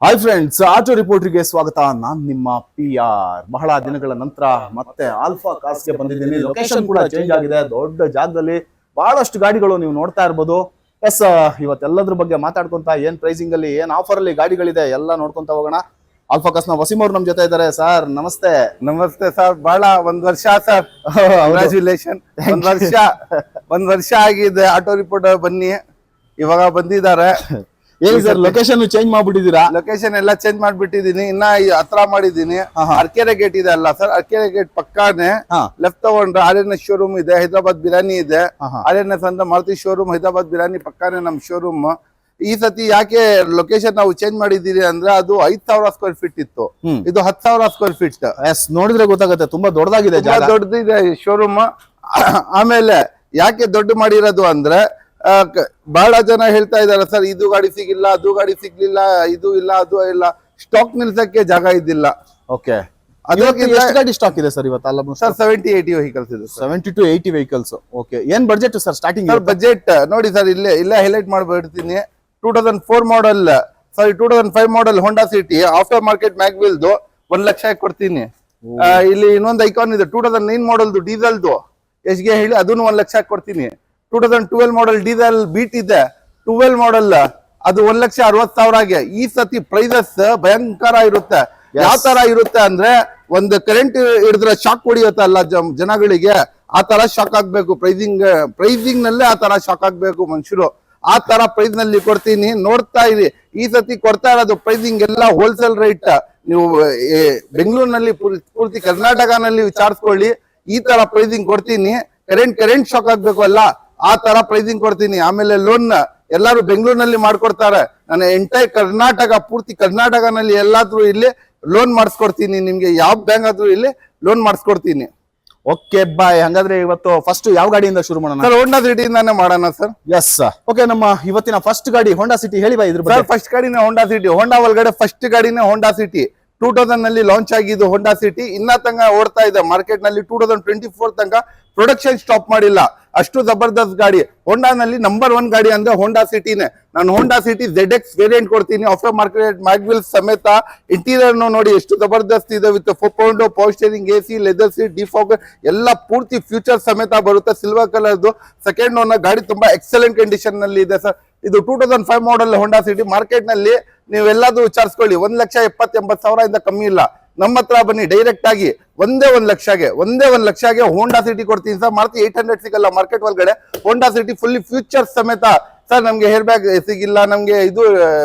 Hi friends, auto ರಿಪೋರ್ಟರ್ಗೆ ಸ್ವಾಗತ. ನಾನ್ ನಿಮ್ಮ PR. ಬಹಳ ದಿನಗಳ ನಂತರ ಮತ್ತೆ ಆಲ್ಫಾ ಕಾರ್ಸ್ಗೆ ಬಂದಿದ್ದೀನಿ. ಲೊಕೇಶನ್ ಕೂಡ ಚೇಂಜ್ ಆಗಿದೆ, ದೊಡ್ಡ ಜಾಗದಲ್ಲಿ ಬಹಳಷ್ಟು ಗಾಡಿಗಳು ನೀವು ನೋಡ್ತಾ ಇರ್ಬೋದು. ಎಸ್, ಇವತ್ತೆಲ್ಲದ್ರ ಬಗ್ಗೆ ಮಾತಾಡ್ಕೊಂತ ಏನ್ ಪ್ರೈಸಿಂಗ್ ಅಲ್ಲಿ ಏನ್ ಆಫರ್ ಅಲ್ಲಿ ಗಾಡಿಗಳಿದೆ ಎಲ್ಲ ನೋಡ್ಕೊಂತ ಹೋಗೋಣ. ಆಲ್ಫಾ ಕಾರ್ಸ್ ನ ವಸೀಂ ಅವ್ರು ನಮ್ ಜೊತೆ ಇದ್ದಾರೆ. ಸರ್ ನಮಸ್ತೆ. ನಮಸ್ತೆ ಸರ್, ಬಹಳ ಒಂದ್ ವರ್ಷ ಸರ್, ಕಂಗ್ರಾಚುಲೇಷನ್. ಒಂದ್ ವರ್ಷ ಆಗಿದೆ ಆಟೋ ರಿಪೋರ್ಟರ್ ಬನ್ನಿ, ಇವಾಗ ಬಂದಿದ್ದಾರೆ. ಹೇಳಿ ಸರ್, ಲೊಕೇಶನ್ ಚೇಂಜ್ ಮಾಡ್ಬಿಟ್ಟಿದ್ದೀರಾ? ಲೊಕೇಶನ್ ಎಲ್ಲ ಚೇಂಜ್ ಮಾಡ್ಬಿಟ್ಟಿದೀನಿ, ಇನ್ನ ಹತ್ರ ಮಾಡಿದೀನಿ. ಅರ್ಕೆರೆ ಗೇಟ್ ಇದೆ ಅಲ್ಲ ಸರ್, ಅರ್ಕೆರೆ ಗೇಟ್ ಪಕ್ಕಾನೆ ಲೆಫ್ಟ್ ತಗೊಂಡ್ರೆ RNS ಶೋರೂಮ್ ಇದೆ, ಹೈದರಾಬಾದ್ ಬಿರಿಯಾನಿ ಇದೆ. RNS ಅಂತ ಮಾರುತಿ ಶೋರೂಮ್, ಹೈದರಾಬಾದ್ ಬಿರಿಯಾನಿ ಪಕ್ಕಾನೆ ನಮ್ ಶೋರೂಮ್. ಈ ಸತಿ ಯಾಕೆ ಲೊಕೇಶನ್ ನಾವು ಚೇಂಜ್ ಮಾಡಿದೀರಿ ಅಂದ್ರೆ, ಅದು 5,000 ಸ್ಕ್ವೇರ್ ಫೀಟ್ ಇತ್ತು, ಇದು 10,000 ಸ್ಕ್ವೇರ್ ಫೀಟ್. ಎಸ್, ನೋಡಿದ್ರೆ ಗೊತ್ತಾಗುತ್ತೆ, ತುಂಬಾ ದೊಡ್ಡದಾಗಿದೆ, ದೊಡ್ಡದಿದೆ ಶೋರೂಮ್. ಆಮೇಲೆ ಯಾಕೆ ದೊಡ್ಡ ಮಾಡಿರೋದು ಅಂದ್ರೆ, ಬಹಳ ಜನ ಹೇಳ್ತಾ ಇದಾರೆ ಸರ್, ಇದು ಗಾಡಿ ಸಿಗಿಲ್ಲ, ಅದು ಗಾಡಿ ಸಿಗ್ಲಿಲ್ಲ, ಇದು ಇಲ್ಲ, ಅದು ಇಲ್ಲ, ಸ್ಟಾಕ್ ನಿಲ್ಸಕ್ಕೆ ಜಾಗ ಇದ್ದಿಲ್ಲ. ಓಕೆ, ಎಷ್ಟು ಗಾಡಿ ಸ್ಟಾಕ್ ಇದೆ ಸರ್ ಇವತ್ತು? ಸರ್ 70-80 ವೆಹಿಕಲ್ಸ್ ಇದೆ. 70 to 80 ವೆಹಿಕಲ್ಸ್. ಓಕೆ, ಏನ್ ಬಜೆಟ್ ಸರ್ ಸ್ಟಾರ್ಟಿಂಗ್? ಬಜೆಟ್ ನೋಡಿ ಸರ್, ಇಲ್ಲೇ ಹೈಲೈಟ್ ಮಾಡ್ಬಿಡ್ತೀನಿ. 2004 model, sorry 2005 model Honda City after market ಮ್ಯಾಗ್ವಿಲ್ದು 1 ಲಕ್ಷ ಕೊಡ್ತೀನಿ. ಇಲ್ಲಿ ಇನ್ನೊಂದು ಐಕಾನ್ ಇದೆ 2009 ಮಾಡಲ್ದು ಡೀಸೆಲ್ದು, ಎಷ್ಟ್ಗೆ ಹೇಳಿ, ಅದನ್ನು 1 ಲಕ್ಷ ಕೊಡ್ತೀನಿ. 2012 ಮಾಡಲ್ ಡೀಸೆಲ್ ಬೀಟ್ ಇದೆ, 12 ಮಾಡಲ್, ಅದು 1,60,000ಗೆ. ಈ ಸತಿ ಪ್ರೈಸಸ್ ಭಯಂಕರ ಇರುತ್ತೆ. ಯಾವ ತರ ಇರುತ್ತೆ ಅಂದ್ರೆ, ಒಂದು ಕರೆಂಟ್ ಹಿಡಿದ್ರೆ ಶಾಕ್ ಹೊಡಿಯುತ್ತಲ್ಲ ಜನಗಳಿಗೆ, ಆ ತರ ಶಾಕ್ ಆಗ್ಬೇಕು. ಪ್ರೈಸಿಂಗ್ ನಲ್ಲೇ ಆ ತರ ಶಾಕ್ ಆಗ್ಬೇಕು ಮನುಷ್ಯರು. ಆ ತರ ಪ್ರೈಸ್ ನಲ್ಲಿ ಕೊಡ್ತೀನಿ, ನೋಡ್ತಾ ಇರಿ. ಈ ಸತಿ ಕೊಡ್ತಾ ಇರೋದು ಪ್ರೈಸಿಂಗ್ ಎಲ್ಲ ಹೋಲ್ಸೇಲ್ ರೇಟ್. ನೀವು ಬೆಂಗಳೂರಿನಲ್ಲಿ ಪೂರ್ತಿ ಕರ್ನಾಟಕನಲ್ಲಿ ವಿಚಾರಿಸ್ಕೊಳ್ಳಿ, ಈ ತರ ಪ್ರೈಸಿಂಗ್ ಕೊಡ್ತೀನಿ. ಕರೆಂಟ್ ಶಾಕ್ ಆಗ್ಬೇಕು ಅಲ್ಲ, ಆ ತರ ಪ್ರೈಸಿಂಗ್ ಕೊಡ್ತೀನಿ. ಆಮೇಲೆ ಲೋನ್ ಎಲ್ಲಾರು ಬೆಂಗಳೂರಿನಲ್ಲಿ ಮಾಡ್ಕೊಡ್ತಾರೆ, ನಾನು ಎಂಟೈರ್ ಕರ್ನಾಟಕ, ಪೂರ್ತಿ ಕರ್ನಾಟಕನಲ್ಲಿ ಎಲ್ಲಾದ್ರೂ ಇಲ್ಲಿ ಲೋನ್ ಮಾಡಿಸ್ಕೊಡ್ತೀನಿ. ನಿಮ್ಗೆ ಯಾವ ಬ್ಯಾಂಕ್ ಆದ್ರೂ ಇಲ್ಲಿ ಲೋನ್ ಮಾಡಿಸ್ಕೊಡ್ತೀನಿ. Okay bye. ಹಂಗಾದ್ರೆ ಇವತ್ತು ಫಸ್ಟ್ ಯಾವ ಗಾಡಿಯಿಂದ ಶುರು ಮಾಡೋಣ ಸರ್? ಹೋಂಡಾ ಸಿಟಿಯಿಂದಾನೆ ಮಾಡೋಣ ಸರ್. S, okay. ನಮ್ಮ ಇವತ್ತಿನ ಫಸ್ಟ್ ಗಾಡಿ ಹೋಂಡಾ ಸಿಟಿ, ಹೇಳಿ ಬಾಯ್ ಇದ್ರ ಬಗ್ಗೆ. First ಗಾಡಿನೇ Honda City. ಹೋಂಡಾ ಒಳಗಡೆ ಫಸ್ಟ್ ಗಾಡಿನೇ ಹೋಂಡಾ ಸಿಟಿ. 2000 ನಲ್ಲಿ ಲಾಂಚ್ ಆಗಿದ್ದು ಹೋಂಡಾ ಸಿಟಿ, ಇನ್ನ ತನಕ ಓಡ್ತಾ ಇದೆ ಮಾರ್ಕೆಟ್ ನಲ್ಲಿ. 2024 ತನಕ ಪ್ರೊಡಕ್ಷನ್ ಸ್ಟಾಪ್ ಮಾಡಿಲ್ಲ, ಅಷ್ಟು ಜಬರ್ದಸ್ತ್ ಗಾಡಿ. ಹೋಂಡಾನಲ್ಲಿ ನಂಬರ್ 1 ಗಾಡಿ ಅಂದ್ರೆ ಹೋಂಡಾ ಸಿಟಿನೇ. ನಾನು ಹೋಂಡಾ ಸಿಟಿ ZX ವೇರಿಯಂಟ್ ಕೊಡ್ತೀನಿ, ಆಫ್ಟರ್ ಮಾರ್ಕೆಟ್ ಮ್ಯಾಗ್ವಿಲ್ ಸಮೇತ. ಇಂಟೀರಿಯರ್ ನೋಡಿ ಎಷ್ಟು ಜಬರ್ದಸ್ತ್ ಇದೆ, with 4.0 power steering, AC, leather seat, defogger ಎಲ್ಲ ಪೂರ್ತಿ ಫ್ಯೂಚರ್ ಸಮೇತ ಬರುತ್ತೆ. ಸಿಲ್ವರ್ ಕಲರ್ದು ಸೆಕೆಂಡ್ ಓನರ್ ಗಾಡಿ, ತುಂಬಾ ಎಕ್ಸಲೆಂಟ್ ಕಂಡೀಷನ್ ನಲ್ಲಿ ಇದೆ ಸರ್. ಇದು 2005 ಮಾಡಲ್ ಹೋಂಡಾ ಸಿಟಿ. ಮಾರ್ಕೆಟ್ ನಲ್ಲಿ ನೀವೆಲ್ಲಾದ್ರೂ ವಿಚಾರಿಸ್ಕೊಳ್ಳಿ, 1,70,000-80,000 ಇಂದ ಕಮ್ಮಿ ಇಲ್ಲ. ನಮ್ಮ ಹತ್ರ ಬನ್ನಿ ಡೈರೆಕ್ಟ್ ಆಗಿ, ಒಂದೇ 1 ಲಕ್ಷಗೆ ಹೋಂಡಾ ಸಿಟಿ ಕೊಡ್ತೀನಿ ಸರ್. ಮಾರುತಿ 800 ಸಿಗಲ್ಲ ಮಾರ್ಕೆಟ್ ಒಳಗಡೆ, ಹೋಂಡಾ ಸಿಟಿ ಫುಲ್ಲಿ ಫ್ಯೂಚರ್ ಸಮೇತ ಸರ್. ನಮ್ಗೆ ಹೇರ್ ಬ್ಯಾಗ್ ಸಿಗಿಲ್ಲ, ನಮ್ಗೆ ಇದು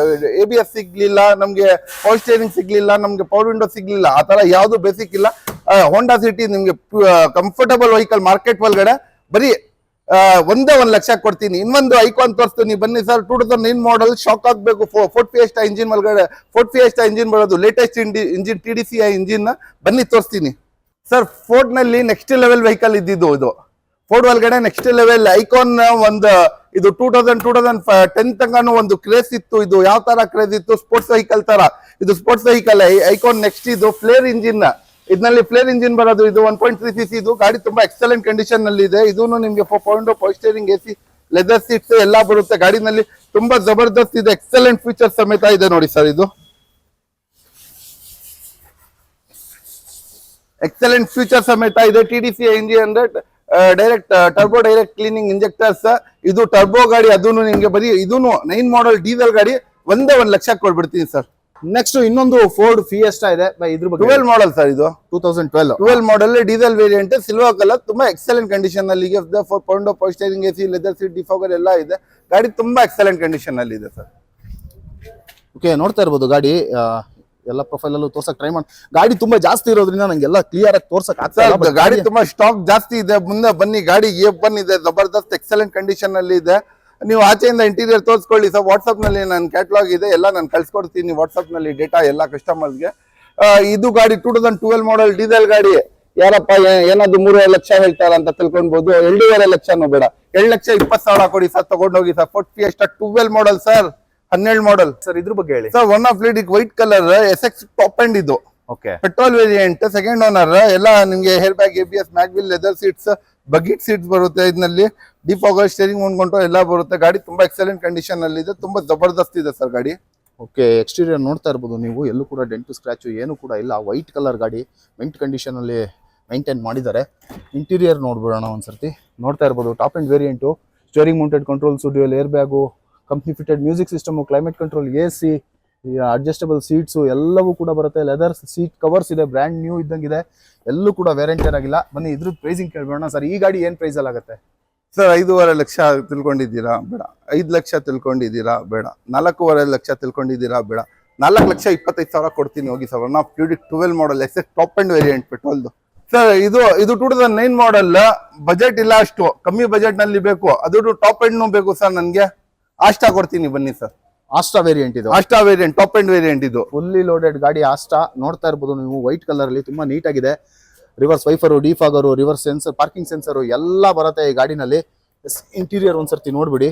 ABS ಸಿಗ್ಲಿಲ್ಲ, ನಮ್ಗೆ ಪವರ್ ಸ್ಟೇರಿಂಗ್ ಸಿಗ್ಲಿಲ್ಲ, ನಮ್ಗೆ ಪವರ್ ವಿಂಡೋ ಸಿಗ್ಲಿಲ್ಲ, ಆ ತರ ಯಾವ್ದು ಬೇಸಿಕ್ ಇಲ್ಲ. ಹೋಂಡಾ ಸಿಟಿ ನಿಮ್ಗೆ ಕಂಫರ್ಟಬಲ್ ವೆಹಿಕಲ್ ಮಾರ್ಕೆಟ್ ಒಳಗಡೆ ಬರೀ ಒಂದೇ 1 ಲಕ್ಷ ಕೊಡ್ತೀನಿ. ಇನ್ನೊಂದು ಐಕಾನ್ ತೋರಿಸ್ತೀನಿ, ಬನ್ನಿ ಸರ್. 2009 ಮಾಡಲ್, ಶಾಕ್ ಆಗ್ಬೇಕು. ಫೋರ್ಡ್ ಫಿಯೆಸ್ಟಾ ಇಂಜಿನ್ ಒಳಗಡೆ, ಫೋರ್ಡ್ ಫಿಯೆಸ್ಟಾ ಇಂಜಿನ್ ಬರೋದು, ಲೇಟೆಸ್ಟ್ ಇಂಜಿನ್, TDCI ಇಂಜಿನ್. ಬನ್ನಿ ತೋರಿಸ್ತೀನಿ ಸರ್. ಫೋರ್ಡ್ ನಲ್ಲಿ ನೆಕ್ಸ್ಟ್ ಲೆವೆಲ್ ವೆಹಿಕಲ್ ಇದ್ದಿದ್ದು ಇದು. ಫೋರ್ಡ್ ಒಳಗಡೆ ನೆಕ್ಸ್ಟ್ ಲೆವೆಲ್ ಐಕಾನ್ ಒಂದು, ಇದು 2010 ತನಕನೂ ಒಂದು ಕ್ರೇಜ್ ಇತ್ತು. ಇದು ಯಾವ ತರ ಕ್ರೇಜ್ ಇತ್ತು, ಸ್ಪೋರ್ಟ್ಸ್ ವೆಹಿಕಲ್ ತರ. ಇದು ಸ್ಪೋರ್ಟ್ಸ್ ವೆಹಿಕಲ್ ಐಕಾನ್. ನೆಕ್ಸ್ಟ್ ಇದು ಫ್ಲೇರ್ ಇಂಜಿನ್, ಇದರಲ್ಲಿ ಫ್ಲೇರ್ ಇಂಜಿನ್ ಬರೋದು. ಇದು 1.3 cc. ಇದು ಗಾಡಿ ತುಂಬಾ ಎಕ್ಸಲೆಂಟ್ ಕಂಡೀಷನ್ ನಲ್ಲಿ ಇದೆ. ಇದನ್ನು ನಿಮ್ಗೆ 4.0 power steering, AC, leather seats ಎಲ್ಲ ಬರುತ್ತೆ. ಗಾಡಿನಲ್ಲಿ ತುಂಬಾ ಜಬರ್ದಸ್ತ್ ಇದೆ, ಎಕ್ಸಲೆಂಟ್ ಫೀಚರ್ ಸಮೇತ ಇದೆ ನೋಡಿ ಸರ್. ಇದು ಎಕ್ಸಲೆಂಟ್ ಫೀಚರ್ ಸಮೇತ ಇದೆ. TDCI ಇಂಜಿನ್ ಅಂದ್ರೆ ಡೈರೆಕ್ಟ್ ಟರ್ಬೋ ಡೈರೆಕ್ಟ್ ಕ್ಲೀನಿಂಗ್ ಇಂಜೆಕ್ಟರ್ಸ್. ಇದು ಟರ್ಬೋ ಗಾಡಿ. ಅದನ್ನು ನಿಮ್ಗೆ ಬರೀ ಇದನ್ನು 9 ಮಾಡಲ್ ಡೀಸೆಲ್ ಗಾಡಿ, ಒಂದೇ 1 ಲಕ್ಷ ಕೊಡ್ಬಿಡ್ತೀನಿ ಸರ್. ನೆಕ್ಸ್ಟ್ ಇನ್ನೊಂದು ಫೋರ್ಡ್ ಫಿಯೆಸ್ಟಾ ಇದೆ, ಇದ್ರ ಬಗ್ಗೆ. 12 ಮಾಡಲ್ ಸರ್, ಇದು 2012 ಮಾಡಲ್ ಡೀಸೆಲ್ ವೇರಿಯಂಟ್, ಸಿಲ್ವರ್ ಕಲರ್, ತುಂಬಾ ಎಕ್ಸಲೆಂಟ್ ಕಂಡೀಷನ್ ನಲ್ಲಿ. 4.0 power steering, AC, leather seat, defogger ಎಲ್ಲ ಇದೆ. ಗಾಡಿ ತುಂಬಾ ಎಕ್ಸಲೆಂಟ್ ಕಂಡೀಷನ್ ಅಲ್ಲಿ ಇದೆ ಸರ್. ಓಕೆ, ನೋಡ್ತಾ ಇರ್ಬೋದು ಗಾಡಿ ಎಲ್ಲ ಪ್ರೊಫೈಲ್ ಅಲ್ಲೂ ತೋರ್ಸಕ್ ಟ್ರೈ ಮಾಡಿ. ಗಾಡಿ ತುಂಬಾ ಜಾಸ್ತಿ ಇರೋದ್ರಿಂದ ನಂಗೆಲ್ಲ ಕ್ಲಿಯರ್ ಆಗಿ ತೋರ್ಸಕ್ ಆಗ್ತದೆ. ಗಾಡಿ ತುಂಬಾ ಸ್ಟಾಕ್ ಜಾಸ್ತಿ ಇದೆ. ಮುಂದೆ ಬನ್ನಿ, ಗಾಡಿ ಬಂದಿದೆ, ಜಬರ್ದಸ್ತ್ ಎಕ್ಸಲೆಂಟ್ ಕಂಡೀಷನ್ ಅಲ್ಲಿ ಇದೆ. ನೀವು ಆಚೆಯಿಂದ ಇಂಟೀರಿಯರ್ ತೋರಿಸ್ಕೊಳ್ಳಿ ಸರ್. ವಾಟ್ಸ್ಆಪ್ ನಲ್ಲಿ ನನ್ನ ಕ್ಯಾಟ್ಲಾಗ್ ಇದೆ, ಎಲ್ಲ ನಾನು ಕಳ್ಸಿಕೊಡ್ತೀನಿ ವಾಟ್ಸ್ಆಪ್ ನಲ್ಲಿ ಡೇಟಾ ಎಲ್ಲ ಕಸ್ಟಮರ್ಸ್ಗೆ. ಇದು ಗಾಡಿ 2012 ಮಾಡಲ್ ಡೀಸೆಲ್ ಗಾಡಿ. ಯಾರಪ್ಪ ಏನಾದ್ರು 3 ಲಕ್ಷ ಹೇಳ್ತಾರ ಅಂತ ತಿಳ್ಕೊಳ್ಬಹುದು. 2.5 ಲಕ್ಷನೂ ಬೇಡ, 7,20,000 ಕೊಡಿ ಸರ್, ತಗೊಂಡೋಗಿ sir. Ford Fiesta 12 model sir, 12 model sir. ಇದ್ರ ಬಗ್ಗೆ ಹೇಳಿ ಸರ್. 1 ಆಫ್ ಲೀಡ್ white colour, SX top end ಇದು. Okay, petrol variant, second owner. ಎಲ್ಲ ನಿಮ್ಗೆ hair bag, ABS, mag wheel, leather seats, bucket seats ಬರುತ್ತೆ. ಇದರಲ್ಲಿ ಡಿಫಾಗರ್, ಸ್ಟೇರಿಂಗ್, ಕಂಟ್ರೋಲ್ ಎಲ್ಲ ಬರುತ್ತೆ. ಗಾಡಿ ತುಂಬಾ ಎಕ್ಸಲೆಂಟ್ ಕಂಡೀಷನ್ ಅಲ್ಲಿ ಇದೆ, ತುಂಬಾ ಜಬರ್ದಸ್ತ್ ಇದೆ ಸರ್ ಗಾಡಿ. ಓಕೆ, ಎಕ್ಸ್ಟೀರಿಯರ್ ನೋಡ್ತಾ ಇರ್ಬೋದು ನೀವು, ಎಲ್ಲೂ ಕೂಡ ಡೆಂಟು ಸ್ಕ್ರಾಚು ಏನು ಕೂಡ ಇಲ್ಲ. ವೈಟ್ ಕಲರ್ ಗಾಡಿ ಮೆಂಟ್ ಕಂಡೀಷನಲ್ಲಿ ಮೈಂಟೈನ್ ಮಾಡಿದ್ದಾರೆ. ಇಂಟೀರಿಯರ್ ನೋಡ್ಬಿಡೋಣ ಒಂದ್ಸರ್ತಿ. ನೋಡ್ತಾ ಇರ್ಬೋದು top end variant, steering mounted controls, dual air bag, company fitted music system, climate control, AC, adjustable seats ಎಲ್ಲವೂ ಕೂಡ ಬರುತ್ತೆ. ಲೆದರ್ ಸೀಟ್ ಕವರ್ಸ್ ಇದೆ, ಬ್ರ್ಯಾಂಡ್ ನ್ಯೂ ಇದ್ದಂಗಿದೆ, ಎಲ್ಲೂ ಕೂಡ ವೇರಿಯಂಟರ್ ಆಗಿಲ್ಲ. ಬನ್ನಿ ಇದ್ರದ್ದು ಪ್ರೈಸಿಂಗ್ ಕೇಳ್ಬೇಡ ಸರ್. ಈ ಗಾಡಿ ಏನು ಪ್ರೈಸಲ್ಲಿ ಆಗುತ್ತೆ ಸರ್? 5.5 ಲಕ್ಷ ತಿಳ್ಕೊಂಡಿದ್ದೀರಾ? ಬೇಡ. 5 ಲಕ್ಷ ತಿಳ್ಕೊಂಡಿದ್ದೀರಾ? ಬೇಡ. 4.5 ಲಕ್ಷ ತಿಳ್ಕೊಂಡಿದ್ದೀರಾ? ಬೇಡ. 4,25,000 ಕೊಡ್ತೀನಿ ಹೋಗಿ sir. One of fluidic 12 model SX top end variant ಪೆಟ್ರೋಲ್ದು ಸರ್. ಇದು 2009 ಮಾಡಲ್. ಬಜೆಟ್ ಇಲ್ಲ, ಅಷ್ಟು ಕಮ್ಮಿ ಬಜೆಟ್ ನಲ್ಲಿ ಬೇಕು. ಅದು ಟಾಪ್ ಎಂಡ್ ಬೇಕು ಸರ್. ನನ್ಗೆ ಆಸ್ಟಾ ಕೊಡ್ತೀನಿ, ಬನ್ನಿ ಸರ್. ಆಸ್ಟಾ ವೇರಿಯಂಟ್ ಇದು, Asta variant top end variant ಇದು. ಫುಲ್ಲಿ ಲೋಡೆಡ್ ಗಾಡಿ ಆಸ್ಟಾ. ನೋಡ್ತಾ ಇರ್ಬೋದು ನೀವು, ವೈಟ್ ಕಲರ್ ಅಲ್ಲಿ ತುಂಬಾ ನೀಟಾಗಿದೆ. Reverse wiper, defogger, reverse sensor, parking sensor ಎಲ್ಲ ಬರುತ್ತೆ ಈ ಗಾಡಿನಲ್ಲಿ. ಇಂಟೀರಿಯರ್ ಒಂದ್ಸರ್ತಿ ನೋಡ್ಬಿಡಿ.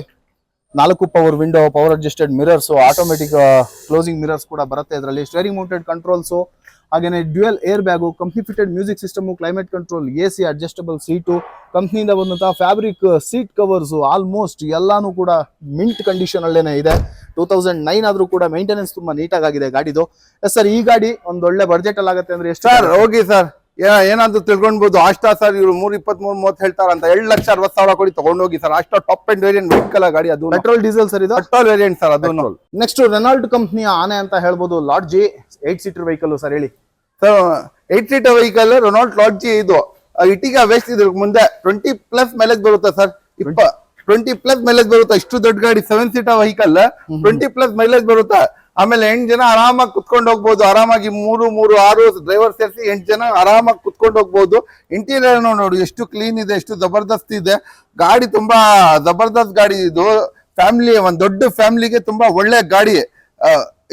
4 power window, power adjusted mirrors, automatic closing mirrors ಕೂಡ ಬರುತ್ತೆ ಇದರಲ್ಲಿ. ಸ್ಟೇರಿಂಗ್ ಮೌಂಟೆಡ್ ಕಂಟ್ರೋಲ್ಸು, ಹಾಗೇನೆ dual air bag, company fitted music system, climate control, AC, adjustable seat, ಕಂಪ್ನಿಯಿಂದ ಬಂದಂತಹ ಫ್ಯಾಬ್ರಿಕ್ ಸೀಟ್ ಕವರ್ಸು, ಆಲ್ಮೋಸ್ಟ್ ಎಲ್ಲಾನು ಕೂಡ ಮಿಂಟ್ ಕಂಡೀಷನ್ ಅಲ್ಲೇನೆ ಇದೆ. 2009 ಆದ್ರೂ ಕೂಡ ಮೇಂಟೆನೆನ್ಸ್ ತುಂಬಾ ನೀಟಾಗಿದೆ ಗಾಡಿದು. ಸರ್, ಈ ಗಾಡಿ ಒಂದೊಳ್ಳೆ ಬಡ್ಜೆಟ್ ಅಲ್ಲಿ ಆಗುತ್ತೆ ಅಂದ್ರೆ ಎಷ್ಟು ಸರ್? ಹೋಗಿ ಸರ್, ಏನಾದ್ರು ತಿಳ್ಕೊಂಡ್ಬೋದು. ಆಸ್ಟಾ ಸರ್ ಇವ್ರು 3,23,30 ಹೇಳ್ತಾರಂತ. 2,60,000 ಕೊಡಿ ತಗೊಂಡೋಗಿ sir. Asta top end variant white colour ಗಾಡಿ. ಅದು ಪೆಟ್ರೋಲ್ ಡೀಸೆಲ್ ಸರ್, ಇದು ಪೆಟ್ರೋಲ್ ವೇರಿಯಂಟ್ ಸರ್. ಅದು ನೆಕ್ಸ್ಟ್ ರೆನಾಲ್ಟ್ ಕಂಪ್ನಿಯ ಆನೆ ಅಂತ ಹೇಳ್ಬೋದು. ಲಾಡ್ಜಿ 8 ಸೀಟರ್ ವೆಹಿಕಲ್ ಸರ್, ಹೇಳಿ sir. 8 seater vehicle Renault Lodgy. ಇದು ಇಟಿಗ ವೇಸ್ಟ್. ಇದ್ರ ಮುಂದೆ 20+ ಮೈಲೇಜ್ ಬರುತ್ತೆ ಸರ್. 20+ ಮೈಲೇಜ್ ಬರುತ್ತೆ. ಇಷ್ಟು ದೊಡ್ಡ ಗಾಡಿ 7 ಸೀಟರ್ ವೆಹಿಕಲ್ 20+ ಮೈಲೇಜ್ ಬರುತ್ತೆ. ಆಮೇಲೆ 8 ಜನ ಆರಾಮಾಗಿ ಕುತ್ಕೊಂಡು ಹೋಗ್ಬೋದು. ಆರಾಮಾಗಿ 3, 6 ಡ್ರೈವರ್ ಸೇರಿಸಿ 8 ಜನ ಆರಾಮಾಗಿ ಕುತ್ಕೊಂಡು ಹೋಗ್ಬೋದು. ಇಂಟೀರಿಯರ್ ನೋಡಿ ಎಷ್ಟು ಕ್ಲೀನ್ ಇದೆ, ಎಷ್ಟು ಜಬರ್ದಸ್ತ್ ಇದೆ ಗಾಡಿ. ತುಂಬಾ ಜಬರ್ದಸ್ತ್ ಗಾಡಿ ಇದು. ಫ್ಯಾಮಿಲಿ, ಒಂದ್ ದೊಡ್ಡ ಫ್ಯಾಮಿಲಿಗೆ ತುಂಬಾ ಒಳ್ಳೆ ಗಾಡಿ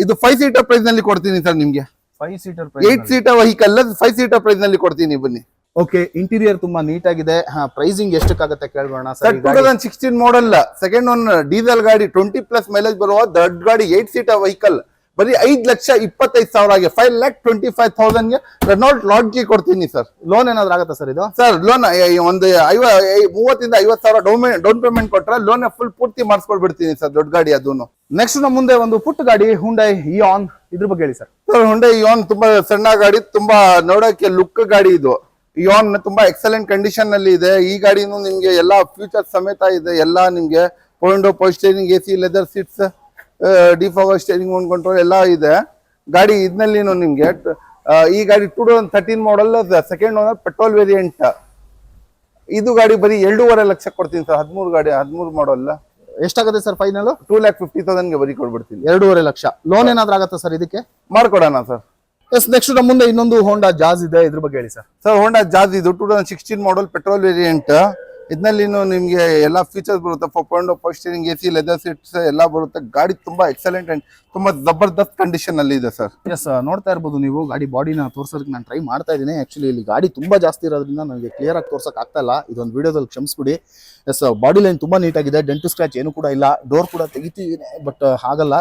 ಇದು. 5 ಸೀಟರ್ ಪ್ರೈಸ್ ನಲ್ಲಿ ಕೊಡ್ತೀನಿ ಸರ್ ನಿಮ್ಗೆ. 5 seater 8 seater vehicle 5 seater price ನಲ್ಲಿ ಕೊಡ್ತೀನಿ, ಬನ್ನಿ. ಓಕೆ, ಇಂಟೀರಿಯರ್ ತುಂಬಾ ನೀಟಾಗಿದೆ. ಪ್ರೈಸಿಂಗ್ ಎಷ್ಟಕ್ಕಾಗತ್ತೆ ಕೇಳೋಣ ಸರ್. 2016 ಮಾಡಲ್, ಸೆಕೆಂಡ್ ಒನ್ ಡೀಸೆಲ್ ಗಾಡಿ, 20+ ಮೈಲೇಜ್ ಬರುವ ದೊಡ್ಡ ಗಾಡಿ, 8 ಸೀಟರ್ ವೆಹಿಕಲ್. ಬರೀ 5,25,000ಗೆ 5,25,000ಗೆ ರೆನಾಲ್ಟ್ ಲಾಡ್ಜಿ ಕೊಡ್ತೀನಿ ಸರ್. ಲೋನ್ ಏನಾದ್ರು ಆಗುತ್ತಾ ಸರ್ ಇದು? ಸರ್, ಲೋನ್ ಒಂದು 30,000 ಇಂದ 50,000 ಡೌನ್ ಪೇಮೆಂಟ್ ಕೊಟ್ರೆ ಲೋನ್ ಫುಲ್ ಪೂರ್ತಿ ಮಾಡಿಸ್ಕೊಳ್ಬಿಡ್ತೀನಿ ಸರ್. ದೊಡ್ಡ ಗಾಡಿ ಅದನ್ನು. ನೆಕ್ಸ್ಟ್ ನಮ್ಮ ಮುಂದೆ ಒಂದು ಪುಟ್ಟ ಗಾಡಿ, ಹುಂಡೈ ಇಯಾನ್. ಇದ್ರ ಬಗ್ಗೆ ಹೇಳಿ ಸರ್. ಸರ್, ಹುಂಡೈ ಇಯಾನ್ ತುಂಬಾ ಸಣ್ಣ ಗಾಡಿ, ತುಂಬಾ ನೋಡೋಕೆ ಲುಕ್ ಗಾಡಿ ಇದು. ಇಯಾನ್ ತುಂಬಾ ಎಕ್ಸಲೆಂಟ್ ಕಂಡೀಷನ್ ನಲ್ಲಿ ಇದೆ. ಈ ಗಾಡಿನೂ ನಿಮ್ಗೆ ಎಲ್ಲಾ ಫ್ಯೂಚರ್ ಸಮೇತ ಇದೆ. ಎಲ್ಲಾ ನಿಮ್ಗೆ power steering, AC, leather seats, defogger, steering mount control ಎಲ್ಲ ಇದೆ ಗಾಡಿ. ಇದ್ನಲ್ಲಿ ನಿಮ್ಗೆ ಈ ಗಾಡಿ 2013 ಮಾಡಲ್, ಸೆಕೆಂಡ್ ಓನರ್, ಪೆಟ್ರೋಲ್ ವೇರಿಯಂಟ್. ಇದು ಗಾಡಿ ಬರೀ 2.5 ಲಕ್ಷ ಕೊಡ್ತೀನಿ ಸರ್. 13 ಮಾಡಲ್. ಎಷ್ಟಾಗುತ್ತೆ ಸರ್ ಫೈನಲ್? 2,50,000ಗೆ ಬರೀ ಕೊಡ್ಬಿಡ್ತೀನಿ. 2.5 ಲಕ್ಷ. ಲೋನ್ ಏನಾದ್ರು ಆಗುತ್ತಾ ಸರ್ ಇದಕ್ಕೆ? ಮಾಡ್ಕೊಡೋಣ ಸರ್. ನೆಕ್ಸ್ಟ್ ನಮ್ಮ ಮುಂದೆ ಇನ್ನೊಂದು ಹೋಂಡಾ ಜಾಜ್ ಇದೆ. ಇದ್ರ ಬಗ್ಗೆ ಹೇಳಿ ಸರ್. ಸರ್, ಹೋಂಡಾ ಜಾಜ್ ಇದು 2016 ಮಾಡಲ್, ಪೆಟ್ರೋಲ್ ವೇರಿಯಂಟ್. ಇದರಲ್ಲಿ ನಿಮ್ಗೆ ಎಲ್ಲಾ ಫೀಚರ್ಸ್ ಬರುತ್ತೆ. Power steering, AC, leather seats ಎಲ್ಲ ಬರುತ್ತೆ. ಗಾಡಿ ತುಂಬಾ ಎಕ್ಸಲೆಂಟ್ ಅಂಡ್ ತುಂಬಾ ಜಬರ್ದಸ್ತ್ ಕಂಡೀಷನ್ ಅಲ್ಲಿ ಇದೆ ಸರ್. ಎಸ್, ನೋಡ್ತಾ ಇರ್ಬೋದು ನೀವು. ಗಾಡಿ ಬಾಡಿನ ತೋರ್ಸೋದಕ್ಕೆ ನಾನು ಟ್ರೈ ಮಾಡ್ತಾ ಇದ್ದೀನಿ. ಆಕ್ಚುಲಿ ಇಲ್ಲಿ ಗಾಡಿ ತುಂಬಾ ಜಾಸ್ತಿ ಇರೋದ್ರಿಂದ ನನಗೆ ಕ್ಲಿಯರ್ ಆಗಿ ತೋರ್ಸಕ್ ಆಗ್ತಾ ಇಲ್ಲ. ಇದೊಂದು ವಿಡಿಯೋದಲ್ಲಿ ಕ್ಷಮಿಸ್ಬಿಡಿ. ಎಸ್, ಬಾಡಿ ಲೈನ್ ತುಂಬಾ ನೀಟಾಗಿದೆ. ಡೆಂಟು ಸ್ಕ್ರಾಚ್ ಏನು ಕೂಡ ಇಲ್ಲ. ಡೋರ್ ಕೂಡ ತೆಗಿತಿದ್ದೀನಿ, ಬಟ್ ಆಗಲ್ಲ.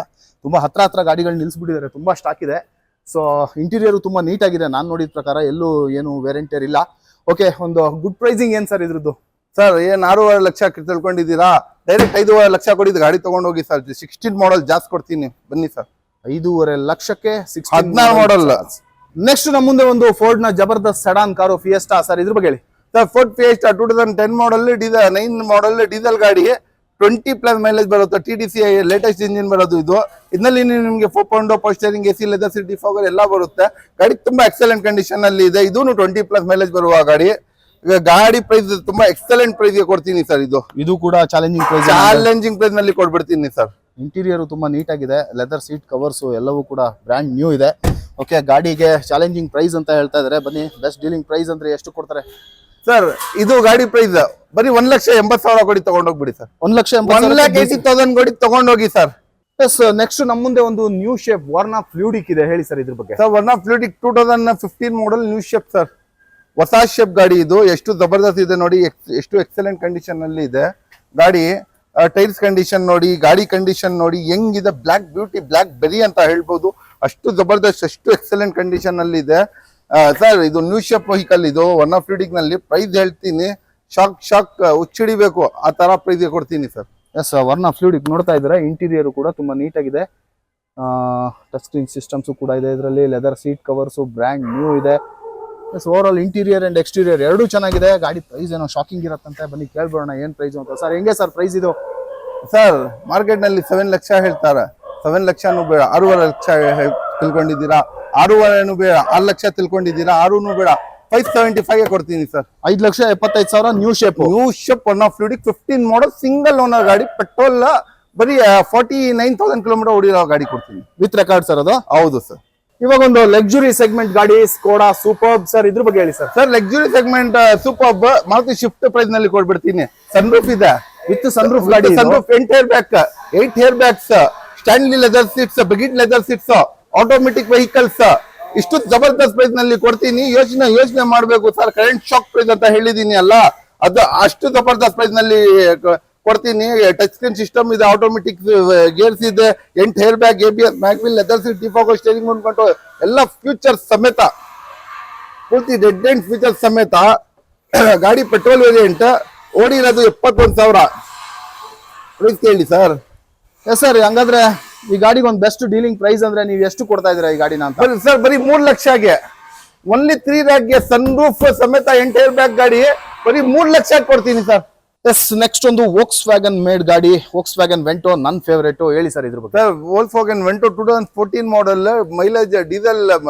ತುಂಬಾ ಹತ್ರ ಗಾಡಿಗಳು ನಿಲ್ಸ್ಬಿಟ್ಟಿದ್ದಾರೆ. ತುಂಬಾ ಸ್ಟಾಕ್ ಇದೆ. ಸೊ ಇಂಟೀರಿಯರ್ ತುಂಬಾ ನೀಟಾಗಿದೆ. ನಾನು ನೋಡಿದ ಪ್ರಕಾರ ಎಲ್ಲೂ ಏನು ವೇರಿಯಂಟರ್ ಇಲ್ಲ. ಓಕೆ, ಒಂದು ಗುಡ್ ಪ್ರೈಸಿಂಗ್ ಏನ್ ಸರ್ ಇದ್ರದ್ದು? ಸರ್, ಏನ್ 6.5 ಲಕ್ಷ ತಿಳ್ಕೊಂಡಿದ್ದೀರಾ? ಡೈರೆಕ್ಟ್ 5.5 ಲಕ್ಷ ಕೊಡಿ ಗಾಡಿ ತಗೊಂಡೋಗಿ ಸರ್. 16 ಮಾಡಲ್ ಜಾಸ್ತಿ ಕೊಡ್ತೀನಿ, ಬನ್ನಿ ಸರ್. 5.5 ಲಕ್ಷಕ್ಕೆ 16 ಮಾಡಲ್. ನೆಕ್ಸ್ಟ್ ನಮ್ಮ ಮುಂದೆ ಒಂದು ಫೋರ್ಡ್ ನ ಜಬರ್ದಸ್ತ್ ಸೆಡಾನ್ ಕಾರು, ಫಿಯೆಸ್ಟಾ. ಸರ್, ಇದ್ರ ಬಗ್ಗೆ ಹೇಳಿ. ಸರ್, ಫೋರ್ಡ್ ಫಿಯೆಸ್ಟಾ 2010 ಮಾಡಲ್, 9 ಮಾಡಲ್, ಡೀಸೆಲ್ ಗಾಡಿ, 20+ ಮೈಲೇಜ್ ಬರುತ್ತೆ. TDC ಲೇಟೆಸ್ಟ್ ಇಂಜಿನ್ ಬರೋದು ಇದು. ಇದರಲ್ಲಿ ನಿಮಗೆ 4 power steering, AC, leather seat, defogger ಎಲ್ಲ ಬರುತ್ತೆ. ಗಾಡಿ ತುಂಬಾ ಎಕ್ಸಲೆಂಟ್ ಕಂಡೀಷನ್ ಅಲ್ಲಿ ಇದೆ. ಇದೂ 20+ ಮೈಲೇಜ್ ಬರುವ ಗಾಡಿ. ಈಗ ಗಾಡಿ ಪ್ರೈಸ್ ತುಂಬಾ ಎಕ್ಸಲೆಂಟ್ ಪ್ರೈಸ್ ಗೆ ಕೊಡ್ತೀನಿ ಸರ್. ಇದು ಕೂಡ ಚಾಲೆಂಜಿಂಗ್ ಪ್ರೈಸ್ ನಲ್ಲಿ ಕೊಡ್ಬಿಡ್ತೀನಿ ಸರ್. ಇಂಟೀರಿಯರ್ ತುಂಬಾ ನೀಟಾಗಿದೆ. ಲೆದರ್ ಸೀಟ್ ಕವರ್ಸ್ ಎಲ್ಲವೂ ಕೂಡ ಬ್ರ್ಯಾಂಡ್ ನ್ಯೂ ಇದೆ. ಓಕೆ, ಗಾಡಿಗೆ ಚಾಲೆಂಜಿಂಗ್ ಪ್ರೈಸ್ ಅಂತ ಹೇಳ್ತಾ ಇದಾರೆ. ಬನ್ನಿ, ಬೆಸ್ಟ್ ಡೀಲಿಂಗ್ ಪ್ರೈಸ್ ಅಂದ್ರೆ ಎಷ್ಟು ಕೊಡ್ತಾರೆ ಸರ್? ಇದು ಗಾಡಿ ಪ್ರೈಸ್ ಬರೀ 1,80,000 ಕೊಡಿ ತಗೊಂಡೋಗ್ಬಿಡಿ ಸರ್. 1,80,000 ಕೊಡಿ ತಗೊಂಡೋಗಿ ಸರ್. ಎಸ್, ನೆಕ್ಸ್ಟ್ ನಮ್ಮ ಮುಂದೆ ಒಂದು ನ್ಯೂ ಶೇಪ್ ವರ್ನಾ ಫ್ಲೂಡಿಕ್ ಇದೆ. ಹೇಳಿ ಸರ್ ಇದ್ರ ಬಗ್ಗೆ. ಸರ್, ವರ್ನಾ ಫ್ಲೂಡಿಕ್ 2015 ಮಾಡಲ್, ನ್ಯೂ ಶೇಪ್ ಸರ್. ಹೊಸ ಶೇಪ್ ಗಾಡಿ ಇದು. ಎಷ್ಟು ಜಬರ್ದಸ್ತ್ ಇದೆ ನೋಡಿ, ಎಷ್ಟು ಎಕ್ಸಲೆಂಟ್ ಕಂಡೀಷನ್ ಅಲ್ಲಿ ಇದೆ ಗಾಡಿ. ಟೈರ್ಸ್ ಕಂಡೀಷನ್ ನೋಡಿ, ಗಾಡಿ ಕಂಡೀಷನ್ ನೋಡಿ ಹೆಂಗಿದೆ. ಬ್ಲಾಕ್ ಬ್ಯೂಟಿ, ಬ್ಲಾಕ್ ಬೆರಿ ಅಂತ ಹೇಳ್ಬೋದು. ಅಷ್ಟು ಜಬರ್ದಸ್ತ್, ಅಷ್ಟು ಎಕ್ಸಲೆಂಟ್ ಕಂಡೀಷನ್ ಅಲ್ಲಿ ಇದೆ ಸರ್. ಇದು ನ್ಯೂ ಶೇಪ್ ವೆಹಿಕಲ್. ಇದು ವರ್ನಾ ಫ್ಲೂಡಿಕ್ ನಲ್ಲಿ ಪ್ರೈಸ್ ಹೇಳ್ತೀನಿ, ಶಾಕ್ ಹುಚ್ಚಿಡಿಬೇಕು ಆ ತರ ಪ್ರೈಸ್ ಕೊಡ್ತೀನಿ ಸರ್. ಎಸ್, ವರ್ನಾ ಫ್ಲೂಡಿಕ್ ನೋಡ್ತಾ ಇದ್ರೆ ಇಂಟೀರಿಯರ್ ಕೂಡ ತುಂಬಾ ನೀಟಾಗಿದೆ. ಟಚ್ ಸ್ಕ್ರೀನ್ ಸಿಸ್ಟಮ್ಸು ಕೂಡ ಇದೆ ಇದರಲ್ಲಿ. Leather seat covers brand new ಇದೆ. Yes, over all interior and exterior ಎರಡೂ ಚೆನ್ನಾಗಿದೆ. ಗಾಡಿ ಪ್ರೈಸ್ ಏನೋ ಶಾಕಿಂಗ್ ಇರತ್ತಂತೆ, ಬನ್ನಿ ಕೇಳ್ಬೋಣ ಏನು ಪ್ರೈಸ್ ಅಂತ. ಸರ್ ಹೆಂಗೆ ಸರ್ ಪ್ರೈಸ್ ಇದು? ಸರ್ ಮಾರ್ಕೆಟ್ ನಲ್ಲಿ 7 ಲಕ್ಷ ಹೇಳ್ತಾರೆ. 7 ಲಕ್ಷನೂ ಬೇಡ, 6.5 ಲಕ್ಷ ತಿಳ್ಕೊಂಡಿದ್ದೀರಾ. 6.5 ಬೇಡ, 6 ಲಕ್ಷ ತಿಳ್ಕೊಂಡಿದ್ದೀರಾ. 6 ಬೇಡ, 575 ಕೊಡ್ತೀನಿ sir. 5,75,000 new shape. New shape 1 of fluidic 15 model single owner ಗಾಡಿ. ಪೆಟ್ರೋಲ್ ಬರೀ 49,000 ಕಿಲೋಮೀಟರ್ ಓಡಿರೋ ಗಾಡಿ ಕೊಡ್ತೀನಿ ವಿತ್ ರೆಕಾರ್ಡ್ ಸರ್ ಅದು. ಹೌದು ಸರ್. ಇವಾಗ ಒಂದು ಲಕ್ಸುರಿ ಸೆಗ್ಮೆಂಟ್ ಗಾಡಿ ಸ್ಕೋಡಾ ಸೂಪರ್ಬ್ ಸರ್, ಇದ್ರ ಬಗ್ಗೆ ಹೇಳಿ sir. Sir luxury segment Superb Maruti Swift price ನಲ್ಲಿ ಕೊಡ್ಬಿಡ್ತೀನಿ. ಸನ್ರೂಫ್ ಇದೆ, ವಿತ್ ಸನ್ರೂಫ್ ಗಾಡಿ. Sunroof 8 hair bag, 8 air bags, Stanley leather seats, ಬಿಗಿಟ್ ಲೆದರ್ ಸೀಟ್ಸ್, ಆಟೋಮೆಟಿಕ್ ವೆಹಿಕಲ್ಸ್. ಇಷ್ಟು ಜಬರ್ದಸ್ತ್ ಪ್ರೈಸ್ ನಲ್ಲಿ ಕೊಡ್ತೀನಿ. ಯೋಚನೆ ಮಾಡ್ಬೇಕು ಸರ್. ಕರೆಂಟ್ ಶಾಕ್ ಪ್ರೈಸ್ ಅಂತ ಹೇಳಿದೀನಿ ಅಲ್ಲ, ಅದು ಅಷ್ಟು ಜಬರ್ದಸ್ತ್ ಪ್ರೈಸ್ ನಲ್ಲಿ ಕೊಡ್ತೀನಿ. ಟಚ್ ಸ್ಕ್ರೀನ್ ಸಿಸ್ಟಮ್ ಇದೆ, ಆಟೋಮೆಟಿಕ್ ಗೇರ್ಸ್ ಇದೆ, 8 hair bag, ABS, mag wheel, leather seat, ಡಿಫಾಗೋ, steering ಮುಂದ್ಕೊಂಡು ಎಲ್ಲ ಫ್ಯೂಚರ್ಸ್ ಸಮೇತ, ಪೂರ್ತಿ ಡೆಡ್ ಎಂಡ್ ಫೀಚರ್ಸ್ ಸಮೇತ ಗಾಡಿ. ಪೆಟ್ರೋಲ್ ವೇರಿಯಂಟ್, ಓಡಿರೋದು 71,000. ಪ್ರೈಸ್ ಕೇಳಿ ಸರ್. ಎಸ್ ಸರ್, ಹಂಗಾದ್ರೆ ಈ ಗಾಡಿಗೆ ಒಂದು ಬೆಸ್ಟ್ ಡೀಲಿಂಗ್ ಪ್ರೈಸ್ ಅಂದ್ರೆ ನೀವು ಎಷ್ಟು ಕೊಡ್ತಾ ಇದೀರಾ ಈ ಗಾಡಿನ ಅಂತ? ಸರ್ ಬರೀ 3 ಲಕ್ಷಗೆ, ಓನ್ಲಿ 3 ಲ್ಯಾಕ್ಗೆ ಸನ್ ರೂಫ್ ಸಮೇತ 8 ಹೇರ್ ಬ್ಯಾಗ್ ಗಾಡಿ ಬರೀ 3 ಲಕ್ಷ ಕೊಡ್ತೀನಿ ಸರ್. ಎಸ್, ನೆಕ್ಸ್ಟ್ ಒಂದು ವೋಕ್ಸ್ ವ್ಯಾಗನ್ ಮೇಡ್ ಗಾಡಿ, ವೋಕ್ಸ್ ವ್ಯಾಗನ್ ವೆಂಟೋ, ನನ್ ಫೇವರೇಟ್. ಹೇಳಿ ಸರ್ ಇದ್ರ ಬಗ್ಗೆ. Sir Volkswagen Vento 2014 model, mileage diesel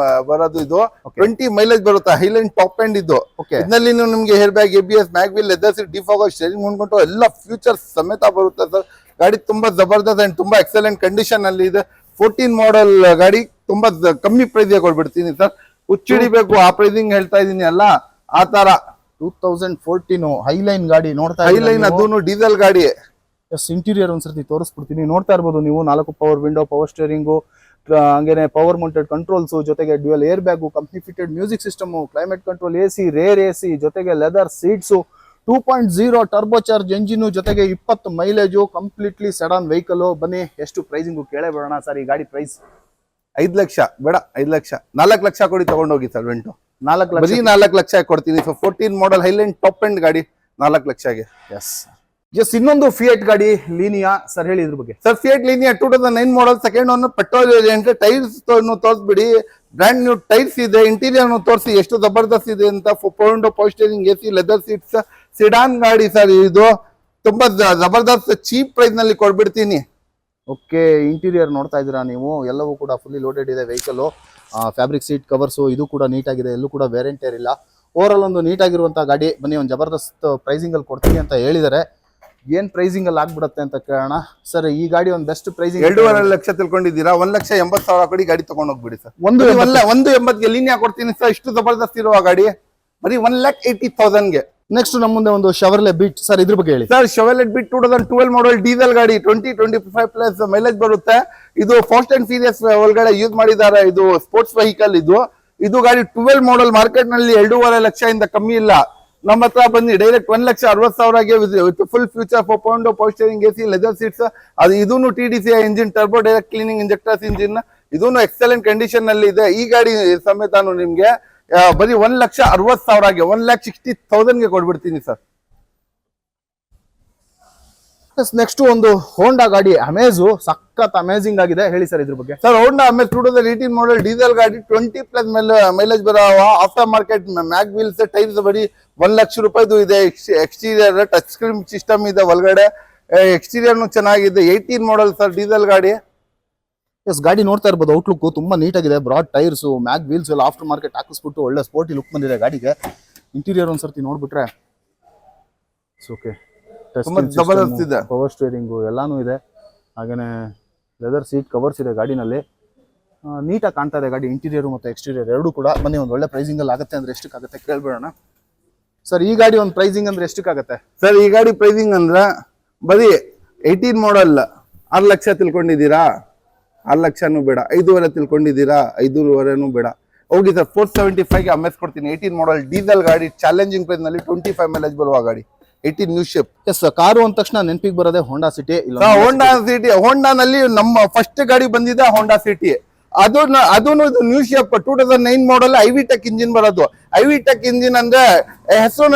ಬರೋದು ಇದು. 20 ಮೈಲೇಜ್ ಬರುತ್ತೆ, ಹೈಲೈನ್ ಟಾಪ್ ಎಂಡ್ ಇದು. ಇದರಲ್ಲಿ ನಿಮ್ಗೆ hair bag, ABS, mag wheel, leather seat, ಡಿಫಾಗೋ, steering ಮುಂದ್ಕೊಂಡು ಎಲ್ಲ ಫ್ಯೂಚರ್ಸ್ ಸಮೇತ ಬರುತ್ತೆ ಸರ್. ಗಾಡಿ ತುಂಬಾ ಜಬರ್ದಸ್ತ್ ಅಂಡ್ ತುಂಬಾ ಎಕ್ಸಲೆಂಟ್ ಕಂಡೀಷನ್ ಅಲ್ಲಿ ಇದೆ. 14 ಮಾಡೆಲ್ ಗಾಡಿ ತುಂಬಾ ಕಮ್ಮಿ ಪ್ರೈಸ್ ಕೊಡ್ಬಿಡ್ತೀನಿ ಸರ್. ಹುಚ್ಚಿಡಿಬೇಕು ಆ ಪ್ರೈಸಿಂಗ್ ಹೇಳ್ತಾ ಇದೀನಿ ಅಲ್ಲ, ಆ ತರ. 2014 ಹೈಲೈನ್ ಗಾಡಿ ನೋಡ್ತಾ ಹೈಲೈನ್, ಅದೂನು ಡೀಸೆಲ್ ಗಾಡಿ. ಎಸ್, ಇಂಟೀರಿಯರ್ ಒಂದ್ಸರ್ತಿ ತೋರಿಸ್ಬಿಡ್ತೀನಿ. ನೋಡ್ತಾ ಇರ್ಬೋದು ನೀವು, 4 ಪವರ್ ವಿಂಡೋ, ಪವರ್ ಸ್ಟೇರಿಂಗು, ಹಂಗೇನೆ ಪವರ್ ಮೌಂಟೆಡ್ ಕಂಟ್ರೋಲ್ಸ್, ಜೊತೆಗೆ dual air bag, company fitted music system, climate control, AC, rear AC, ಜೊತೆಗೆ leather seats, 2.0 turbo charge engine, ಜೊತೆಗೆ 20 ಮೈಲೇಜು, ಕಂಪ್ಲೀಟ್ಲಿ ಸೆಡಾನ್ ವೆಹಿಕಲ್. ಬನ್ನಿ ಎಷ್ಟು ಪ್ರೈಸಿಂಗು ಕೇಳೇ ಬಿಡೋಣ ಸರ್. ಈ ಗಾಡಿ ಪ್ರೈಸ್ 5 ಲಕ್ಷ ಬೇಡ, 5 ಲಕ್ಷ, 4 ಲಕ್ಷ ಕೊಡಿ ತಗೊಂಡೋಗಿ ಸರ್. ವೆಂಟೋ 4 ಲಕ್ಷ, ಬರೀ 4 ಲಕ್ಷ ಕೊಡ್ತೀನಿ. So 14 model highline top end ಗಾಡಿ 4 ಲಕ್ಷಗೆ. ಎಸ್, ಇನ್ನೊಂದು ಫಿಯೇಟ್ ಗಾಡಿ ಲೀನಿಯಾ ಸರ್, ಹೇಳಿ ಇದ್ರ ಬಗ್ಗೆ. Sir Fiat Linea 2009 model, second owner, petrol variant. Tyres ತೋರಿಸ್ಬಿಡಿ, ಬ್ರ್ಯಾಂಡ್ ನ್ಯೂ ಟೈರ್ಸ್ ಇದೆ. ಇಂಟೀರಿಯರ್ ತೋರಿಸಿ ಎಷ್ಟು ಜಬರ್ದಸ್ತ್ ಇದೆ ಅಂತ. 4 power steering, AC, leather seats, sedan ಗಾಡಿ ಸರ್ ಇದು. ತುಂಬಾ ಜಬರ್ದಸ್ತ್ ಚೀಪ್ ಪ್ರೈಸ್ ನಲ್ಲಿ ಕೊಡ್ಬಿಡ್ತೀನಿ. ಓಕೆ, ಇಂಟೀರಿಯರ್ ನೋಡ್ತಾ ಇದ್ದೀರಾ ನೀವು, ಎಲ್ಲವೂ ಕೂಡ ಫುಲ್ಲಿ ಲೋಡೆಡ್ ಇದೆ ವೆಹಿಕಲ್. ಫ್ಯಾಬ್ರಿಕ್ ಸೀಟ್ ಕವರ್ಸು ಇದು ಕೂಡ ನೀಟಾಗಿದೆ, ಎಲ್ಲೂ ಕೂಡ ವೇರಿಯಂಟೇರ್ ಇಲ್ಲ. ಓವರ್ ಆಲ್ ಒಂದು ನೀಟಾಗಿರುವಂಥ ಗಾಡಿ. ಬನ್ನಿ, ಒಂದು ಜಬರ್ದಸ್ತ್ ಪ್ರೈಸಿಂಗ್ ಅಲ್ಲಿ ಕೊಡ್ತೀನಿ ಅಂತ ಹೇಳಿದ್ದಾರೆ. ಏನ್ ಪ್ರೈಸಿಂಗ್ ಅಲ್ಲಿ ಆಗ್ಬಿಡುತ್ತೆ ಅಂತ ಕೇಳೋಣ ಸರ್. ಈ ಗಾಡಿ ಒಂದು ಬೆಸ್ಟ್ ಪ್ರೈಸಿಂಗ್ 2.5 ಲಕ್ಷ ತಿಳ್ಕೊಂಡಿದ್ದೀರಾ. 1,80,000 ಕೊಡಿ ಗಾಡಿ ತಗೊಂಡ್ ಹೋಗ್ಬಿಡಿ ಸರ್. 1,80,000 ಲೀನಿಯಾ ಕೊಡ್ತೀನಿ ಸರ್. ಇಷ್ಟು ಜಬರ್ದಸ್ತ್ ಇರುವ ಗಾಡಿ ಬರೀ 1,80,000ಗೆ. ನೆಕ್ಸ್ಟ್ ನಮ್ಮ ಮುಂದೆ ಒಂದು ಶವರ್ಲೆ ಬೀಟ್ ಸರ್, ಇದ್ರ ಬಗ್ಗೆ ಹೇಳಿ. Sir Chevrolet Beat 2012 model diesel ಗಾಡಿ, 20-25 ಪ್ಲಸ್ ಮೈಲೇಜ್ ಬರುತ್ತೆ. ಇದು ಫಾಸ್ಟ್ ಅಂಡ್ ಫೀರಿಯಸ್ ಒಳಗಡೆ ಯೂಸ್ ಮಾಡಿದ್ದಾರೆ. ಇದು ಸ್ಪೋರ್ಟ್ಸ್ ವೆಹಿಕಲ್ ಇದು ಗಾಡಿ 12 ಮಾಡೆಲ್. ಮಾರ್ಕೆಟ್ ನಲ್ಲಿ 2.5 ಲಕ್ಷದಿಂದ ಕಮ್ಮಿ ಇಲ್ಲ. ನಮ್ಮ ಹತ್ರ ಬನ್ನಿ, ಡೈರೆಕ್ಟ್ 1,60,000ಗೆ with full feature, 4 power steering, AC, leather seats. ಅದು ಇದೂನು TDCI engine, turbo direct cleaning injectors engine. ಇದೂನು ಎಕ್ಸಲೆಂಟ್ ಕಂಡೀಷನ್ ನಲ್ಲಿ ಇದೆ. ಈ ಗಾಡಿ ಸಮೇತ ನಿಮ್ಗೆ ಬರೀ 1,60,000ಗೆ, 1,60,000ಗೆ ಕೊಡ್ಬಿಡ್ತೀನಿ ಸರ್. ನೆಕ್ಸ್ಟ್ ಒಂದು ಹೋಂಡಾ ಗಾಡಿ, ಅಮೇಜು, ಸಖತ್ ಅಮೇಜಿಂಗ್ ಆಗಿದೆ. ಹೇಳಿ ಸರ್ ಇದ್ರ ಬಗ್ಗೆ. Sir Honda Amaze 2018 model diesel ಗಾಡಿ, 20 ಪ್ಲಸ್ ಮೈಲೇಜ್ ಬರೋ after market mag wheels, tyres ಬರೀ 1 ಲಕ್ಷ ರೂಪಾಯಿದು ಇದೆ. ಎಕ್ಸ್ಟೀರಿಯರ್ ಟಚ್ ಸ್ಕ್ರೀನ್ ಸಿಸ್ಟಮ್ ಇದೆ ಒಳಗಡೆ. ಎಕ್ಸ್ಟೀರಿಯರ್ನು ಚೆನ್ನಾಗಿದೆ. 18 ಮಾಡೆಲ್ ಸರ್, ಡೀಸೆಲ್ ಗಾಡಿ. ಎಸ್, ಗಾಡಿ ನೋಡ್ತಾ ಇರ್ಬೋದು, ಔಟ್ಲುಕ್ ತುಂಬಾ ನೀಟಾಗಿದೆ. ಬ್ರಾಡ್ ಟೈರ್ಸ್, ಮ್ಯಾಗ್ ವೀಲ್ಸ್ ಎಲ್ಲ ಆಫ್ಟರ್ ಮಾರ್ಕೆಟ್ ಹಾಕಿಸ್ಬಿಟ್ಟು ಒಳ್ಳೆ ಸ್ಪೋರ್ಟಿ ಲುಕ್ ಬಂದಿದೆ ಗಾಡಿಗೆ. ಇಂಟೀರಿಯರ್ ಒಂದ್ಸರ್ತಿ ನೋಡ್ಬಿಟ್ರೆ ಓಕೆ, ಜಬರ್ದಸ್ತ್ ಇದೆ. ಪವರ್ ಸ್ಟೇರಿಂಗು ಎಲ್ಲಾನು ಇದೆ. ಹಾಗೇನೆ ಲೆದರ್ ಸೀಟ್ ಕವರ್ಸ್ ಇದೆ ಗಾಡಿನಲ್ಲಿ. ನೀಟಾಗಿ ಕಾಣ್ತಾ ಇದೆ ಗಾಡಿ, ಇಂಟೀರಿಯರ್ ಮತ್ತು ಎಕ್ಸ್ಟೀರಿಯರ್ ಎರಡೂ ಕೂಡ. ಬನ್ನಿ, ಒಂದು ಒಳ್ಳೆ ಪ್ರೈಸಿಂಗ್ ಅಲ್ಲಿ ಆಗುತ್ತೆ ಅಂದ್ರೆ ಎಷ್ಟಕ್ಕಾಗುತ್ತೆ ಕೇಳ್ಬೇಡೋಣ ಸರ್. ಈ ಗಾಡಿ ಒಂದು ಪ್ರೈಸಿಂಗ್ ಅಂದ್ರೆ ಎಷ್ಟಕ್ಕಾಗುತ್ತೆ ಸರ್? ಈ ಗಾಡಿ ಪ್ರೈಸಿಂಗ್ ಅಂದ್ರೆ ಬರೀ 18 ಮಾಡೆಲ್ 6 ಲಕ್ಷ ತಿಳ್ಕೊಂಡಿದ್ದೀರಾ. 6 ಲಕ್ಷನೂ ಬೇಡ, 5.5 ತಿಳ್ಕೊಂಡಿದ್ದೀರಾ. 5.5 ಬೇಡ, ಹೋಗಿ ಸರ್ 475ಗೆ ಅಮೇಜ್ ಕೊಡ್ತೀನಿ. 18 ಮಾಡೆಲ್ ಡೀಸೆಲ್ ಗಾಡಿ, ಚಾಲೆಂಜಿಂಗ್ ಪ್ರೈಸ್ ನಲ್ಲಿ 25 ಮೈಲೇಜ್ ಬರುವ ಗಾಡಿ, 18 ನ್ಯೂ ಶೇಪ್. ಎಸ್, ಕಾರು ಅಂದ ತಕ್ಷಣ ನೆನಪಿಗೆ ಬರೋದೇ ಹೋಂಡಾ ಸಿಟಿ. Honda City. ಹೋಂಡಾನಲ್ಲಿ ನಮ್ಮ ಫಸ್ಟ್ ಗಾಡಿ ಬಂದಿದೆ ಹೋಂಡಾ ಸಿಟಿ. ಅದೂನು ಇದು new shape 2009 model iVTEC engine ಬರೋದು. ಐವಿ ಟೆಕ್ ಇಂಜಿನ್ ಅಂದ್ರೆ ಹೆಸರು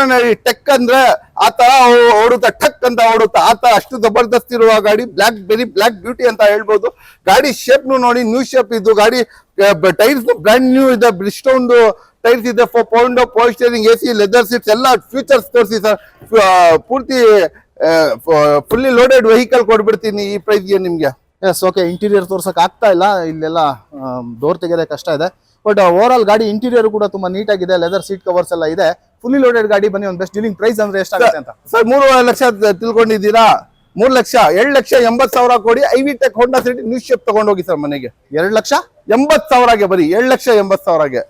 ಟೆಕ್ ಅಂದ್ರೆ ಆ ತರ ಓಡುತ್ತಾ, ಟಕ್ ಅಂತ ಓಡುತ್ತಾ, ಆ ತರ ಅಷ್ಟು ಜಬರ್ದಸ್ತ್ ಇರುವ ಗಾಡಿ. ಬ್ಲಾಕ್ ಬ್ಯೂಟಿ ಅಂತ ಹೇಳ್ಬೋದು. ಗಾಡಿ ಶೇಪ್ ನೋಡಿ ನ್ಯೂ ಶೇಪ್ ಇದು. ಗಾಡಿ ಟೈರ್ಸ್ ಬ್ರ್ಯಾಂಡ್ ನ್ಯೂ ಇದೆ, ಬ್ರಿಸ್ಟೋನ್ ಟೈರ್ಸ್ ಇದೆ, 4 power steering, AC, leather seats ಎಲ್ಲ ಫೀಚರ್ಸ್ ತೋರಿಸಿ ಸರ್. ಪೂರ್ತಿ ಫುಲ್ಲಿ ಲೋಡೆಡ್ ವೆಹಿಕಲ್ ಕೊಡ್ಬಿಡ್ತೀನಿ ಈ ಪ್ರೈಸ್ಗೆ ನಿಮ್ಗೆ. S, okay. ಇಂಟೀರಿಯರ್ ತೋರ್ಸಕ್ ಆಗ್ತಾ ಇಲ್ಲ, ಇಲ್ಲೆಲ್ಲ ಡೋರ್ ತೆಗೆಯೋದೇ ಕಷ್ಟ ಇದೆ. ಬಟ್ ಓವರ್ ಆಲ್ ಗಾಡಿ ಇಂಟೀರಿಯರ್ ಕೂಡ ತುಂಬಾ ನೀಟ್ ಆಗಿದೆ. ಲೆದರ್ ಸೀಟ್ ಕವರ್ಸ್ ಎಲ್ಲ ಇದೆ. ಫುಲ್ಲಿ ಲೋಡೆಡ್ ಗಾಡಿ. ಬನ್ನಿ ಒಂದು ಬೆಸ್ಟ್ ಡೀಲಿಂಗ್ ಪ್ರೈಸ್ ಅಂದ್ರೆ ಎಷ್ಟಾಗುತ್ತೆ ಅಂತ. ಸರ್ 3 ಲಕ್ಷ ತಿಳ್ಕೊಂಡಿದ್ದೀರಾ? 3 ಲಕ್ಷ 2,80,000 ಕೊಡಿ. IVTEC Honda City new shape ತಗೊಂಡೋಗಿ ಸರ್ ಮನೆಗೆ. 2,80,000 ಬರೀ 2,80,000.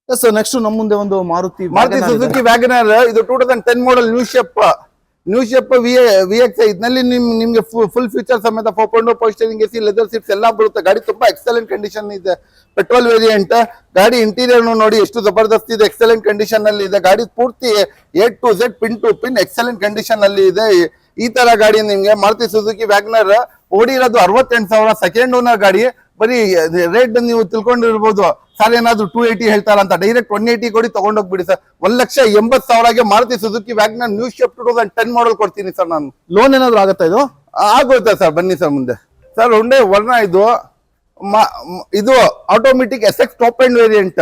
ಎಸ್, ನೆಕ್ಸ್ಟ್ ನಮ್ಮ ಮುಂದೆ ಒಂದು ಮಾರುತಿ ಸುಜುಕಿ ವ್ಯಾಗನರ್. ಇದು 2010 ಮಾಡಲ್ ನ್ಯೂ ಶೇಪ್ VXI. ಇದರಲ್ಲಿ ನಿಮ್ಗೆ ಫುಲ್ ಫೀಚರ್ ಸಮೇತ 4.0 power steering, AC, leather seats ಎಲ್ಲ ಬರುತ್ತೆ. ಗಾಡಿ ತುಂಬಾ ಎಕ್ಸಲೆಂಟ್ ಕಂಡೀಷನ್ ಇದೆ. Petrol variant. ಗಾಡಿ ಇಂಟೀರಿಯರ್ ನೋಡಿ ಎಷ್ಟು ಜಬರ್ದಸ್ತ್ ಇದೆ, ಎಕ್ಸಲೆಂಟ್ ಕಂಡೀಷನ್ ಅಲ್ಲಿ ಇದೆ. ಗಾಡಿ ಪೂರ್ತಿ A to Z pin to pin excellent condition ಅಲ್ಲಿ ಇದೆ. ಈ ತರ ಗಾಡಿ ನಿಮ್ಗೆ ಮಾರುತಿ ಸುಜುಕಿ ವ್ಯಾಗನರ್ ಓಡಿರೋದು 68,000. ಸೆಕೆಂಡ್ ಓನರ್ ಗಾಡಿ. ಬರೀ ರೇಟ್ ನೀವು ತಿಳ್ಕೊಂಡಿರ್ಬೋದು, ಸರ್ ಏನಾದ್ರು 280 ಹೇಳ್ತಾರಂತ. ಡೈರೆಕ್ಟ್ 180 ಕೊಡಿ ತಗೊಂಡೋಗ್ಬಿಡಿ ಸರ್. 1,80,000ಗೆ Maruti Suzuki WagonR new shape 2010 model ಕೊಡ್ತೀನಿ ಸರ್ ನಾನು. ಲೋನ್ ಏನಾದ್ರು ಆಗುತ್ತಾ? ಇದು ಆಗುತ್ತೆ ಸರ್, ಬನ್ನಿ ಸರ್ ಮುಂದೆ. ಸರ್ ಹೊಂಡೆ ವರ್ಣ ಇದು automatic SX top end variant.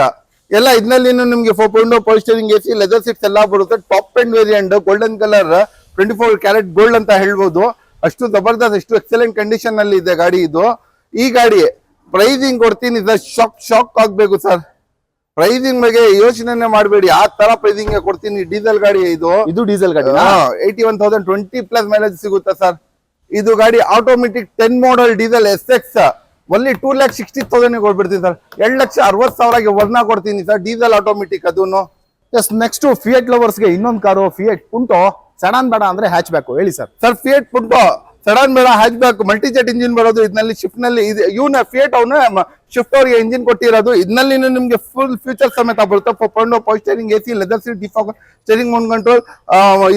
ಎಲ್ಲ ಇದರಲ್ಲಿ ನಿಮ್ಗೆ 4.0 power steering, AC, leather seats ಎಲ್ಲ ಬರುತ್ತೆ. Top end variant, golden colour, 24 carat gold ಅಂತ ಹೇಳ್ಬೋದು. ಅಷ್ಟು ಜಬರ್ದಸ್ತ್, ಎಷ್ಟು ಎಕ್ಸಲೆಂಟ್ ಕಂಡೀಷನ್ ಅಲ್ಲಿ ಇದೆ ಗಾಡಿ ಇದು. ಈ ಗಾಡಿ ಪ್ರೈಸಿಂಗ್ ಕೊಡ್ತೀನಿ ಸರ್, ಶಾಕ್ ಆಗ್ಬೇಕು ಸರ್. ಪ್ರೈಸಿಂಗ್ ಬಗ್ಗೆ ಯೋಚನೆ ಮಾಡಬೇಡಿ, ಆ ತರ ಪ್ರೈಸಿಂಗ್ ಕೊಡ್ತೀನಿ. ಡೀಸೆಲ್ ಗಾಡಿ ಇದು ಡೀಸೆಲ್ ಗಾಡಿ. 81,000 20+ ಮೈಲೇಜ್ ಸಿಗುತ್ತೆ ಸರ್. ಇದು ಗಾಡಿ automatic 10 model diesel SX. Only 2,60,000 ಕೊಡ್ಬಿಡ್ತೀನಿ ಸರ್. 2,60,000ಗೆ ವರ್ಣ ಕೊಡ್ತೀನಿ ಸರ್, ಡೀಸೆಲ್ ಆಟೋಮೆಟಿಕ್ ಅದನ್ನು. ಎಸ್, ನೆಕ್ಸ್ಟ್ ಫಿಯಟ್ ಲವರ್ಸ್ ಗೆ ಇನ್ನೊಂದು ಕಾರು, ಫಿಯಟ್ ಪುಂಟೋ. ಸಡನ್ ಬೇಡ ಅಂದ್ರೆ ಹ್ಯಾಚ್ ಬ್ಯಾಕ್ ಹೇಳಿ sir. Sir Fiat Punto sedan ಬೇಡ, ಹ್ಯಾಚ್ ಬ್ಯಾಕ್, ಮಲ್ಟಿಜೆಟ್ ಇಂಜಿನ್ ಬರೋದು ಇದರಲ್ಲಿ. ಶಿಫ್ಟ್ ನಲ್ಲಿ ಇವನ ಫಿಯಟ್ ಅವನ ಶಿಫ್ಟ್ ಅವ್ರಿಗೆ ಇಂಜಿನ್ ಕೊಟ್ಟಿರೋದು. ಇದರಲ್ಲಿ ನಿಮ್ಗೆ ಫುಲ್ ಫ್ಯೂಚರ್ ಸಮೇತ ಬರುತ್ತೆ. 4.0 power steering, AC, leather seat, defog steering mount control,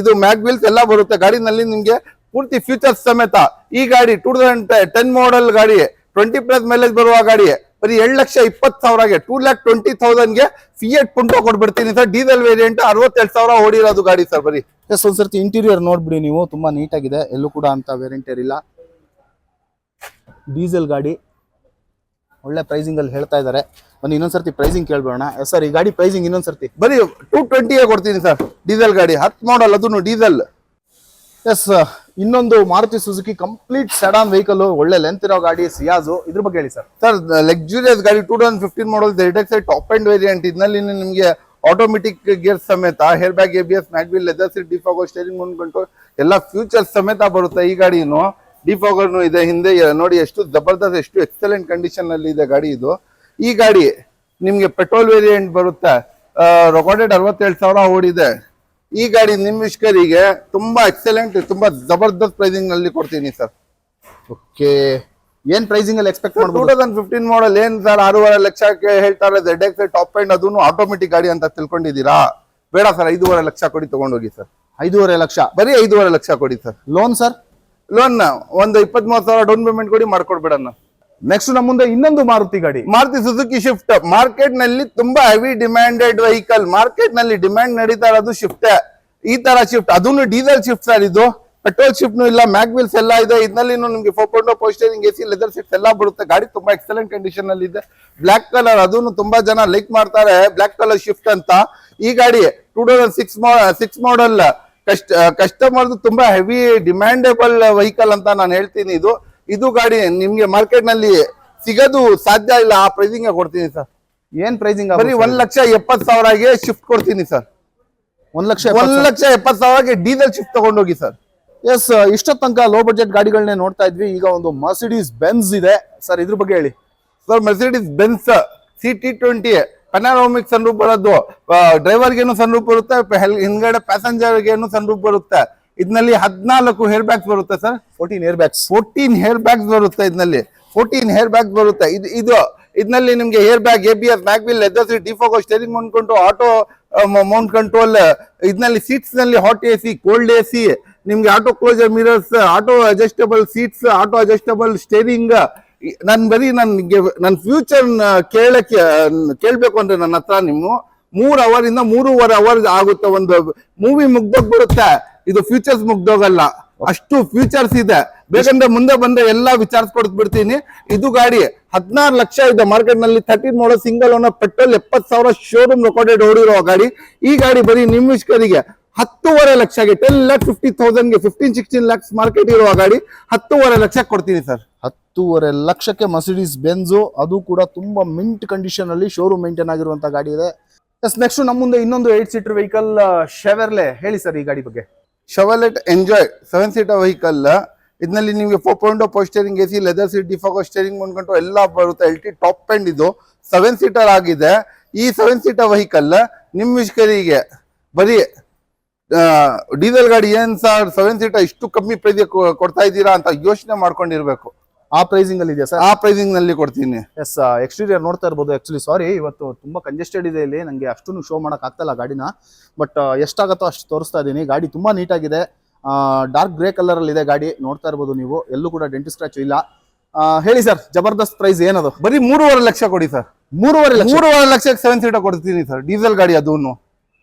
ಇದು ಮ್ಯಾಗ್ ವೀಲ್ಸ್ ಎಲ್ಲ ಬರುತ್ತೆ ಗಾಡಿನಲ್ಲಿ ನಿಮ್ಗೆ ಪೂರ್ತಿ ಫ್ಯೂಚರ್ಸ್ ಸಮೇತ. ಈ ಗಾಡಿ 2010 ಮಾಡಲ್ ಗಾಡಿ, 20+ ಮೈಲೇಜ್ ಬರುವ ಗಾಡಿ. ಬರೀ 2,20,000ಗೆ 2,20,000ಗೆ ಫಿಯಟ್ ಪುಂಟೋ ಕೊಡ್ಬಿಡ್ತೀನಿ ಸರ್. ಡೀಸೆಲ್ ವೇರಿಯಂಟ್ 67,000 ಓಡಿರೋದು ಗಾಡಿ ಸರ್. ಬರೀ ಎಸ್, ಒಂದ್ಸರ್ತಿ ಇಂಟೀರಿಯರ್ ನೋಡ್ಬಿಡಿ ನೀವು, ತುಂಬಾ ನೀಟ್ ಆಗಿದೆ. ಎಲ್ಲೂ ಕೂಡ ಅಂತ ವೇರಿಯಂಟ್ ಇಲ್ಲ. ಡೀಸೆಲ್ ಗಾಡಿ ಒಳ್ಳೆ ಪ್ರೈಸಿಂಗ್ ಅಲ್ಲಿ ಹೇಳ್ತಾ ಇದ್ದಾರೆ. ಬನ್ನಿ ಇನ್ನೊಂದ್ಸರ್ತಿ ಪ್ರೈಸಿಂಗ್ ಕೇಳ್ಬೇಡ. ಎಸ್ ಸರ್, ಈ ಗಾಡಿ ಪ್ರೈಸಿಂಗ್ ಇನ್ನೊಂದ್ಸರ್ತಿ. ಬರೀ 220ಗೆ ಕೊಡ್ತೀನಿ ಸರ್. ಡೀಸೆಲ್ ಗಾಡಿ 10 ಮಾಡಲ್, ಅದನ್ನು ಡೀಸೆಲ್. ಎಸ್, ಇನ್ನೊಂದು Maruti Suzuki complete sedan vehicle, ಒಳ್ಳೆ ಲೆಂತ್ ಇರೋ ಗಾಡಿ, ಸಿಯಾಜು. ಇದ್ರ ಬಗ್ಗೆ ಹೇಳಿ ಸರ್. ಸರ್ ಲಕ್ಸುರಿಯಸ್ ಗಾಡಿ 2015 ಮಾಡಲ್ ZXi ಟಾಪ್ ಎಂಡ್ ವೇರಿಯಂಟ್. ಇದರಲ್ಲಿ ನಿಮ್ಗೆ ಆಟೋಮೆಟಿಕ್ ಗೇರ್ ಸಮೇತ, hair bag, ABS, mag wheel, leather seat, defogger, steering mount control ಎಲ್ಲ ಫ್ಯೂಚರ್ಸ್ ಸಮೇತ ಬರುತ್ತೆ. ಈ ಗಾಡಿನು ಡಿಫಾಗರ್ನು ಇದೆ ಹಿಂದೆ ನೋಡಿ. ಎಷ್ಟು ಜಬರ್ದಸ್ತ್, ಎಷ್ಟು ಎಕ್ಸಲೆಂಟ್ ಕಂಡೀಷನ್ ಅಲ್ಲಿ ಇದೆ ಗಾಡಿ ಇದು. ಈ ಗಾಡಿ ನಿಮ್ಗೆ ಪೆಟ್ರೋಲ್ ವೇರಿಯಂಟ್ ಬರುತ್ತೆ. ರೆಕಾರ್ಡೆಡ್ 67,000 ಓಡಿದೆ. ಈ ಗಾಡಿ ನಿಮ್ಮಿಷ್ಕರಿಗೆ ತುಂಬಾ ಎಕ್ಸಲೆಂಟ್, ತುಂಬಾ ಜಬರ್ದಸ್ತ್ ಪ್ರೈಸಿಂಗ್ ನಲ್ಲಿ ಕೊಡ್ತೀನಿ ಸರ್. ಓಕೆ, ಏನ್ ಪ್ರೈಸಿಂಗ್ ಅಲ್ಲಿ ಎಕ್ಸ್ಪೆಕ್ಟ್ ಮಾಡ್ಬೋದು? 2015 ಮಾಡಲ್ ಏನ್ ಸರ್ 6.5 ಲಕ್ಷಕ್ಕೆ ಹೇಳ್ತಾರೆ. ZXi ಟಾಪ್ ಎಂಡ್, ಅದನ್ನು ಆಟೋಮೆಟಿಕ್ ಗಾಡಿ ಅಂತ ತಿಳ್ಕೊಂಡಿದ್ದೀರಾ? ಬೇಡ ಸರ್, 5.5 ಲಕ್ಷ ಕೊಡಿ ತಗೊಂಡೋಗಿ ಸರ್. 5.5 ಲಕ್ಷ? ಬರೀ 5.5 ಲಕ್ಷ ಕೊಡಿ ಸರ್. Loan sir? ಲೋನ್ ಒಂದು 23,000 ಡೌನ್ ಪೇಮೆಂಟ್ ಕೊಡಿ, ಮಾಡ್ಕೊಡ್ಬೇಡಣ್ಣ. ನೆಕ್ಸ್ಟ್ ನಮ್ಮ ಮುಂದೆ ಇನ್ನೊಂದು ಮಾರುತಿ ಗಾಡಿ, ಮಾರುತಿ ಸುಜುಕಿ ಶಿಫ್ಟ್. ಮಾರ್ಕೆಟ್ ನಲ್ಲಿ ತುಂಬಾ ಹೆವಿ ಡಿಮ್ಯಾಂಡೆಡ್ ವೆಹಿಕಲ್. ಮಾರ್ಕೆಟ್ ನಲ್ಲಿ ಡಿಮ್ಯಾಂಡ್ ನಡೀತಾ ಇರೋದು ಶಿಫ್ಟ್. ಈ ತರ ಶಿಫ್ಟ್, ಅದನ್ನು ಡೀಸೆಲ್ ಶಿಫ್ಟ್ ಸರ್. ಇದು ಪೆಟ್ರೋಲ್ ಶಿಫ್ಟ್ ಇಲ್ಲ, ಮ್ಯಾಗ್ ವೀಲ್ಸ್ ಎಲ್ಲ ಇದೆ. ಇದರಲ್ಲಿ ನಿಮ್ಗೆ 4.0 power steering, AC, leather seats ಎಲ್ಲ ಬರುತ್ತೆ. ಗಾಡಿ ತುಂಬಾ ಎಕ್ಸಲೆಂಟ್ ಕಂಡೀಷನ್ ಅಲ್ಲಿ ಇದೆ. ಬ್ಲಾಕ್ ಕಲರ್, ಅದನ್ನು ತುಂಬಾ ಜನ ಲೈಕ್ ಮಾಡ್ತಾರೆ, ಬ್ಲಾಕ್ ಕಲರ್ ಶಿಫ್ಟ್ ಅಂತ. ಈ ಗಾಡಿ 2006 ಮಾಡಲ್. ಕಸ್ಟಮರ್ ತುಂಬಾ ಹೆವಿ ಡಿಮ್ಯಾಂಡೇಬಲ್ ವೆಹಿಕಲ್ ಅಂತ ನಾನು ಹೇಳ್ತೀನಿ. ಇದು ಗಾಡಿ ನಿಮ್ಗೆ ಮಾರ್ಕೆಟ್ ನಲ್ಲಿ ಸಿಗೋದು ಸಾಧ್ಯ ಇಲ್ಲ, ಆ ಪ್ರೈಸಿಂಗ್ ಕೊಡ್ತೀನಿ ಸರ್. ಏನ್ ಪ್ರೈಸಿಂಗ್? ಬರೀ 1,70,000ಗೆ ಶಿಫ್ಟ್ ಕೊಡ್ತೀನಿ ಸರ್. 1,70,000ಗೆ ಡೀಸೆಲ್ ಶಿಫ್ಟ್ ತಗೊಂಡೋಗಿ ಸರ್. ಎಸ್, ಇಷ್ಟೊತ್ತು ತನಕ ಲೋ ಬಜೆಟ್ ಗಾಡಿಗಳನ್ನೇ ನೋಡ್ತಾ ಇದ್ವಿ. ಈಗ ಒಂದು ಮರ್ಸಿಡೀಸ್ ಬೆನ್ಸ್ ಇದೆ ಸರ್, ಇದ್ರ ಬಗ್ಗೆ ಹೇಳಿ sir. Mercedes Benz CT20 panoramic sunroof ಬರೋದು. ಡ್ರೈವರ್ಗೇನು ಸನ್ರೂಫ್ ಬರುತ್ತೆ, ಹಿಂದ್ಗಡೆ ಪ್ಯಾಸೆಂಜರ್ಗೇನು ಸನ್ರೂಫ್ ಬರುತ್ತೆ. ಇದರಲ್ಲಿ 14 ಹೇರ್ ಬ್ಯಾಗ್ಸ್ ಬರುತ್ತೆ sir. 14 air bags. 14 air bags ಬರುತ್ತೆ ಇದರಲ್ಲಿ. 14 ಹೇರ್ ಬ್ಯಾಗ್ಸ್ ಬರುತ್ತೆ. ಇದರಲ್ಲಿ ನಿಮ್ಗೆ hair bag, ABS, mag wheel, leather seat, defogger, steering mount control, auto mount control. ಇದರಲ್ಲಿ ಸೀಟ್ಸ್ ನಲ್ಲಿ ಹಾಟ್ AC, ಕೋಲ್ಡ್ AC, ನಿಮ್ಗೆ auto closer mirrors, auto adjustable seats, auto adjustable steering, ನನ್ ಬರೀ ನನ್ ಫ್ಯೂಚರ್ ಕೇಳ್ಬೇಕು ಅಂದ್ರೆ ನನ್ನ ಹತ್ರ ನೀವು 3 hour ಇಂದ 3.5 hours ಆಗುತ್ತೆ. ಒಂದು ಮೂವಿ ಮುಗ್ದೋಗ್ಬಿಡುತ್ತೆ, ಇದು ಫ್ಯೂಚರ್ಸ್ ಮುಗ್ದೋಗಲ್ಲ, ಅಷ್ಟು ಫ್ಯೂಚರ್ಸ್ ಇದೆ. ಬೇಕಂದ್ರೆ ಮುಂದೆ ಬಂದ್ರೆ ಎಲ್ಲಾ ವಿಚಾರಿಸ್ಕೊಡ್ಬಿಡ್ತೀನಿ. ಇದು ಗಾಡಿ 16 ಲಕ್ಷ ಇದೆ ಮಾರ್ಕೆಟ್ ನಲ್ಲಿ, 13 model single owner, petrol 70,000 showroom recorded ಓಡಿರೋ ಗಾಡಿ. ಈ ಗಾಡಿ ಬರೀ ನಿಮ್ಮಿಷ್ಕರಿಗೆ 10.5 ಲಕ್ಷಗೆ 10,50,000ಗೆ 15-16 lakhs ಮಾರ್ಕೆಟ್ ಇರುವ ಗಾಡಿ 10.5 ಲಕ್ಷಕ್ಕೆ ಕೊಡ್ತೀನಿ ಸರ್. 10.5 ಲಕ್ಷಕ್ಕೆ ಮರ್ಸಿಡೀಸ್ ಬೆಂಜು, ಅದು ಕೂಡ ತುಂಬಾ ಮಿಂಟ್ ಕಂಡೀಷನ್ ಅಲ್ಲಿ ಶೋರೂಮ್ ಮೇಂಟೈನ್ ಆಗಿರುವಂತ ಗಾಡಿ ಇದೆ. ನೆಕ್ಸ್ಟ್ ನಮ್ಮ ಮುಂದೆ ಇನ್ನೊಂದು 8 ಸೀಟರ್ ವೆಹಿಕಲ್ ಶೆವರ್ಲೆ. ಹೇಳಿ ಸರ್ ಈ ಗಾಡಿ ಬಗ್ಗೆ. Chevrolet Enjoy 7 seater vehicle. ಇದರಲ್ಲಿ ನಿಮಗೆ 4.0 power steering, AC, leather seat, ಡಿಫಾಗೋ steering ಮುಂದ್ಕೊಂಡು ಎಲ್ಲ ಬರುತ್ತೆ. LT ಟಾಪ್ ಎಂಡ್ ಇದು 7 ಸೀಟರ್ ಆಗಿದೆ. ಈ 7 ಸೀಟರ್ ವೆಹಿಕಲ್ ನಿಮ್ ವಿಷ್ಕರಿಗೆ ಬರೀ ಡೀಸೆಲ್ ಗಾಡಿ ಏನ್ ಸರ್ 7 ಸೀಟರ್ ಇಷ್ಟು ಕಮ್ಮಿ ಪ್ರೈಸ್ ಕೊಡ್ತಾ ಇದ್ದೀರಾ ಅಂತ ಯೋಚನೆ ಮಾಡ್ಕೊಂಡಿರ್ಬೇಕು. ಆ ಪ್ರೈಸಿಂಗ್ ಅಲ್ಲಿ ಇದೆಯಾ ಸರ್? ಆ ಪ್ರೈಸಿಂಗ್ ನಲ್ಲಿ ಕೊಡ್ತೀನಿ. ಎಸ್, ಎಕ್ಸ್ಟೀರಿಯರ್ ನೋಡ್ತಾ ಇರ್ಬೋದು. ಆಕ್ಚುಲಿ ಸಾರಿ, ಇವತ್ತು ತುಂಬಾ ಕಂಜೆಸ್ಟೆಡ್ ಇದೆ ಇಲ್ಲಿ, ನಂಗೆ ಅಷ್ಟನ್ನು ಶೋ ಮಾಡಕ್ ಆಗ್ತಲ್ಲ ಗಾಡಿನ, ಬಟ್ ಎಷ್ಟಾಗತ್ತೋ ಅಷ್ಟು ತೋರಿಸ್ತಾ ಇದ್ದೀನಿ. ಗಾಡಿ ತುಂಬಾ ನೀಟಾಗಿದೆ, ಡಾರ್ಕ್ ಗ್ರೇ ಕಲರ್ ಅಲ್ಲಿ ಇದೆ ಗಾಡಿ, ನೋಡ್ತಾ ಇರ್ಬೋದು ನೀವು. ಎಲ್ಲೂ ಕೂಡ ಡೆಂಟ್ ಸ್ಕ್ರಾಚ್ ಇಲ್ಲ. ಹೇಳಿ ಸರ್, ಜಬರ್ದಸ್ತ್ ಪ್ರೈಸ್ ಏನದು? ಬರೀ 3.5 ಲಕ್ಷ ಕೊಡಿ ಸರ್. 3.5 ಲಕ್ಷಕ್ಕೆ 7 ಸೀಟರ್ ಕೊಡ್ತೀನಿ ಸರ್. ಡೀಸೆಲ್ ಗಾಡಿ ಅದೂನು.